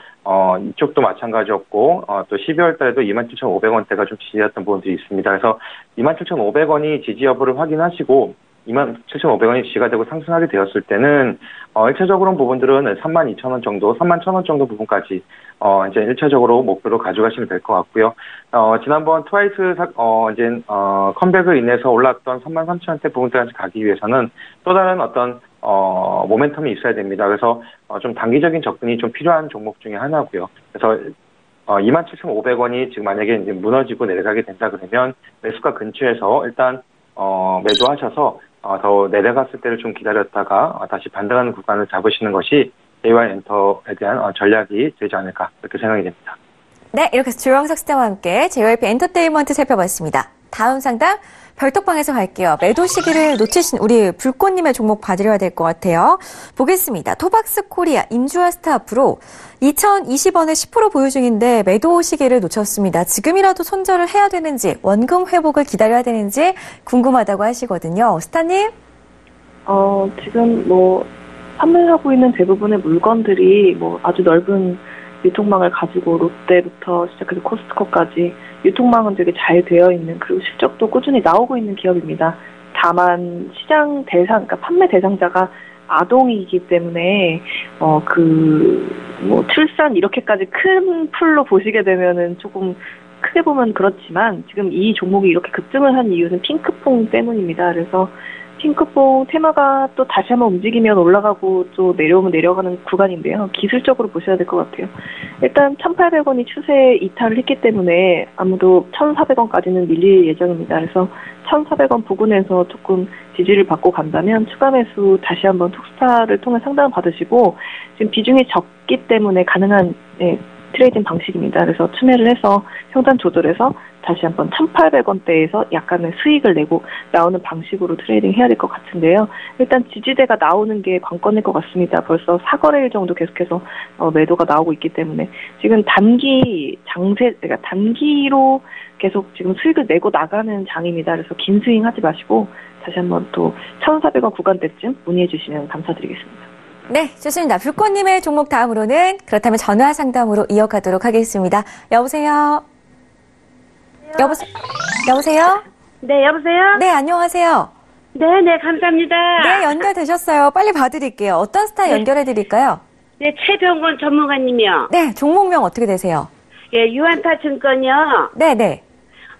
이쪽도 마찬가지였고 또 12월 달에도 27,500원대가 좀 지지했던 부분들이 있습니다. 그래서 27,500원이 지지 여부를 확인하시고 27,500원이 지지가 되고 상승하게 되었을 때는 1차적으로 부분들은 32,000원 정도, 31,000원 정도 부분까지 이제 1차적으로 목표로 가져가시면 될 것 같고요. 지난번 트와이스 컴백을 인해서 올랐던 33,000원대 부분까지 가기 위해서는 또 다른 어떤 모멘텀이 있어야 됩니다. 그래서 좀 단기적인 접근이 좀 필요한 종목 중에 하나고요. 그래서 27,500원이 지금 만약에 이제 무너지고 내려가게 된다 그러면 매수가 근처에서 일단 매도하셔서 더 내려갔을 때를 좀 기다렸다가 다시 반등하는 구간을 잡으시는 것이 JY엔터에 대한 전략이 되지 않을까 그렇게 생각이 됩니다. 네, 이렇게 해서 조영석 스타와 함께 JYP 엔터테인먼트 살펴봤습니다. 다음 상담 별톡방에서 갈게요. 매도 시기를 놓치신 우리 불꽃님의 종목 봐드려야 될 것 같아요. 보겠습니다. 토박스 코리아 임주화 스타프로 2,020원에 10% 보유 중인데 매도 시기를 놓쳤습니다. 지금이라도 손절을 해야 되는지 원금 회복을 기다려야 되는지 궁금하다고 하시거든요. 스타님? 지금 판매하고 있는 대부분의 물건들이 아주 넓은 유통망을 가지고 롯데부터 시작해서 코스트코까지 유통망은 되게 잘 되어 있는, 그리고 실적도 꾸준히 나오고 있는 기업입니다. 다만 시장 대상, 그러니까 판매 대상자가 아동이기 때문에 출산 이렇게까지 큰 풀로 보시게 되면은 조금 크게 보면 그렇지만 지금 이 종목이 이렇게 급등을 한 이유는 핑크퐁 때문입니다. 그래서 핑크퐁 테마가 또 다시 한번 움직이면 올라가고 또 내려오면 내려가는 구간인데요. 기술적으로 보셔야 될 것 같아요. 일단 1,800원이 추세 이탈을 했기 때문에 아무도 1,400원까지는 밀릴 예정입니다. 그래서 1,400원 부근에서 조금 지지를 받고 간다면 추가 매수 다시 한번 톡스타를 통해 상담을 받으시고, 지금 비중이 적기 때문에 가능한 트레이딩 방식입니다. 그래서 추매를 해서 평단 조절해서 다시 한번 1,800원대에서 약간의 수익을 내고 나오는 방식으로 트레이딩 해야 될 것 같은데요. 일단 지지대가 나오는 게 관건일 것 같습니다. 벌써 4거래일 정도 계속해서 매도가 나오고 있기 때문에 지금 그러니까 단기로 계속 지금 수익을 내고 나가는 장입니다. 그래서 긴 스윙 하지 마시고 다시 한번 또 1,400원 구간대쯤 문의해 주시면 감사드리겠습니다. 네, 좋습니다. 불꽃님의 종목 다음으로는 그렇다면 전화 상담으로 이어가도록 하겠습니다. 여보세요? 여보세요? 네, 여보세요? 네, 안녕하세요. 네, 감사합니다. 네, 연결되셨어요. 빨리 봐드릴게요. 어떤 스타 연결해드릴까요? 네, 최병곤 전문가님이요. 네, 종목명 어떻게 되세요? 예, 유한타 증권이요. 네네.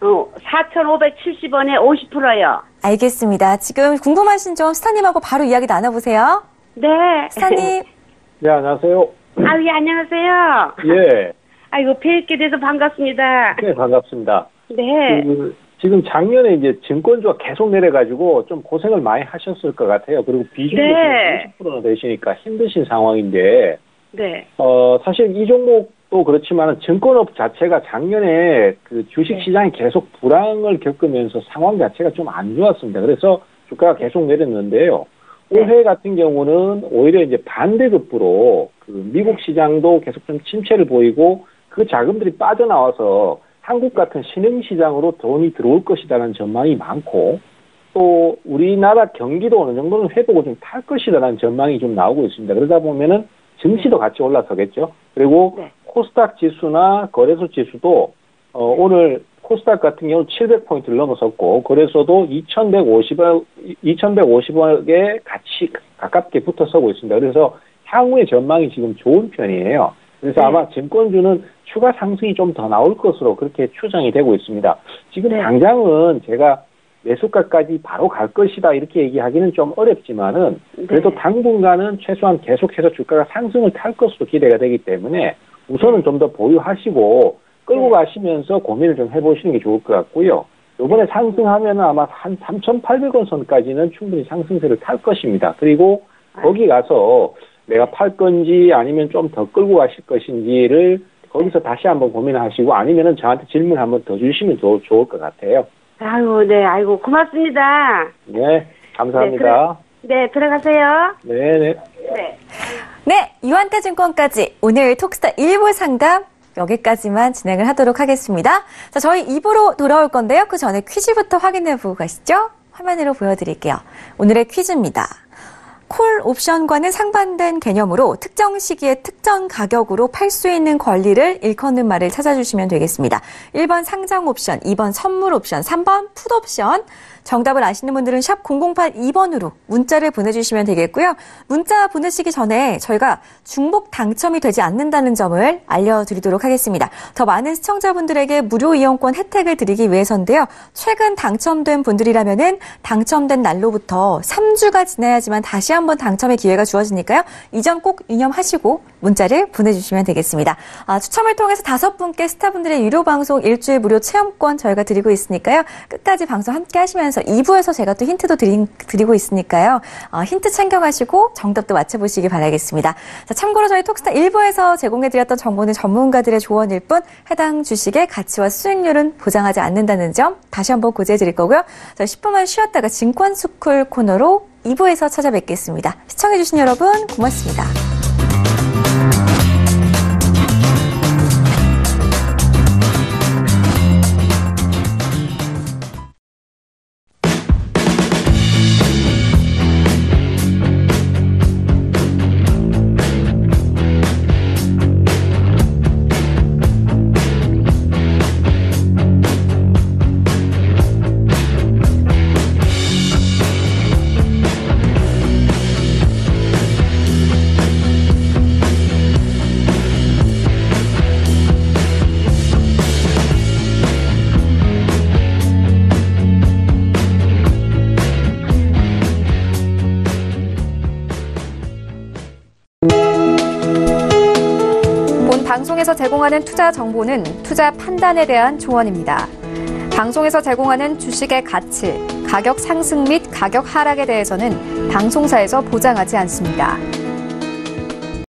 4,570원에 50%요. 알겠습니다. 지금 궁금하신 점 스타님하고 바로 이야기 나눠보세요. 네. 스타님. 네, 안녕하세요. 예, 안녕하세요. 예. 아이고, 뵙게 돼서 반갑습니다. 네, 반갑습니다. 네. 지금 작년에 이제 증권주가 계속 내려가지고 좀 고생을 많이 하셨을 것 같아요. 그리고 비중이 50%나 되시니까 힘드신 상황인데, 네. 사실 이 종목도 그렇지만 증권업 자체가 작년에 그 주식 시장이 계속 불황을 겪으면서 상황 자체가 좀 안 좋았습니다. 그래서 주가가 계속 내렸는데요. 올해 같은 경우는 오히려 이제 반대급부로 그 미국 시장도 계속 좀 침체를 보이고 그 자금들이 빠져나와서 한국 같은 신흥시장으로 돈이 들어올 것이라는 전망이 많고, 또 우리나라 경기도 어느 정도는 회복을 좀 탈 것이라는 전망이 좀 나오고 있습니다. 그러다 보면은 증시도 같이 올라서겠죠. 그리고 코스닥 지수나 거래소 지수도 오늘 코스닥 같은 경우 700포인트를 넘어섰고 거래소도 2,150원에 같이 가깝게 붙어서고 있습니다. 그래서 향후의 전망이 지금 좋은 편이에요. 그래서 아마 증권주는 추가 상승이 좀 더 나올 것으로 그렇게 추정이 되고 있습니다. 지금 당장은 제가 매수가까지 바로 갈 것이다 이렇게 얘기하기는 좀 어렵지만은 그래도 당분간은 최소한 계속해서 주가가 상승을 탈 것으로 기대가 되기 때문에 우선은 좀 더 보유하시고 끌고 가시면서 고민을 좀 해보시는 게 좋을 것 같고요. 이번에 상승하면 아마 한 3,800원 선까지는 충분히 상승세를 탈 것입니다. 그리고 거기 가서 내가 팔 건지 아니면 좀 더 끌고 가실 것인지를 거기서 다시 한번 고민하시고 아니면은 저한테 질문 한번 더 주시면 좋을 것 같아요. 아유, 네, 아이고, 고맙습니다. 네, 감사합니다. 네, 들어가세요. 네네. 네. 네, 유한타증권까지 오늘 톡스타 1부 상담 여기까지만 진행을 하도록 하겠습니다. 자, 저희 2부로 돌아올 건데요. 그 전에 퀴즈부터 확인해 보고 가시죠. 화면으로 보여드릴게요. 오늘의 퀴즈입니다. 콜 옵션과는 상반된 개념으로 특정 시기에 특정 가격으로 팔 수 있는 권리를 일컫는 말을 찾아주시면 되겠습니다. 1번 상장 옵션, 2번 선물 옵션, 3번 풋 옵션. 정답을 아시는 분들은 샵 0082번으로 문자를 보내주시면 되겠고요. 문자 보내시기 전에 저희가 중복 당첨이 되지 않는다는 점을 알려드리도록 하겠습니다. 더 많은 시청자분들에게 무료 이용권 혜택을 드리기 위해서인데요. 최근 당첨된 분들이라면은 당첨된 날로부터 3주가 지나야지만 다시 한번 당첨의 기회가 주어지니까요. 이 점 꼭 유념하시고 문자를 보내주시면 되겠습니다. 추첨을 통해서 5분께 스타분들의 유료 방송 일주일 무료 체험권 저희가 드리고 있으니까요. 끝까지 방송 함께 하시면서 2부에서 제가 또 힌트도 드리고 있으니까요. 힌트 챙겨가시고 정답도 맞춰보시기 바라겠습니다. 자, 참고로 저희 톡스타 1부에서 제공해드렸던 정보는 전문가들의 조언일 뿐 해당 주식의 가치와 수익률은 보장하지 않는다는 점 다시 한번 고지해드릴 거고요. 자, 10분만 쉬었다가 증권스쿨 코너로 2부에서 찾아뵙겠습니다. 시청해주신 여러분 고맙습니다. 방송에서 제공하는 투자 정보는 투자 판단에 대한 조언입니다. 방송에서 제공하는 주식의 가치, 가격 상승 및 가격 하락에 대해서는 방송사에서 보장하지 않습니다.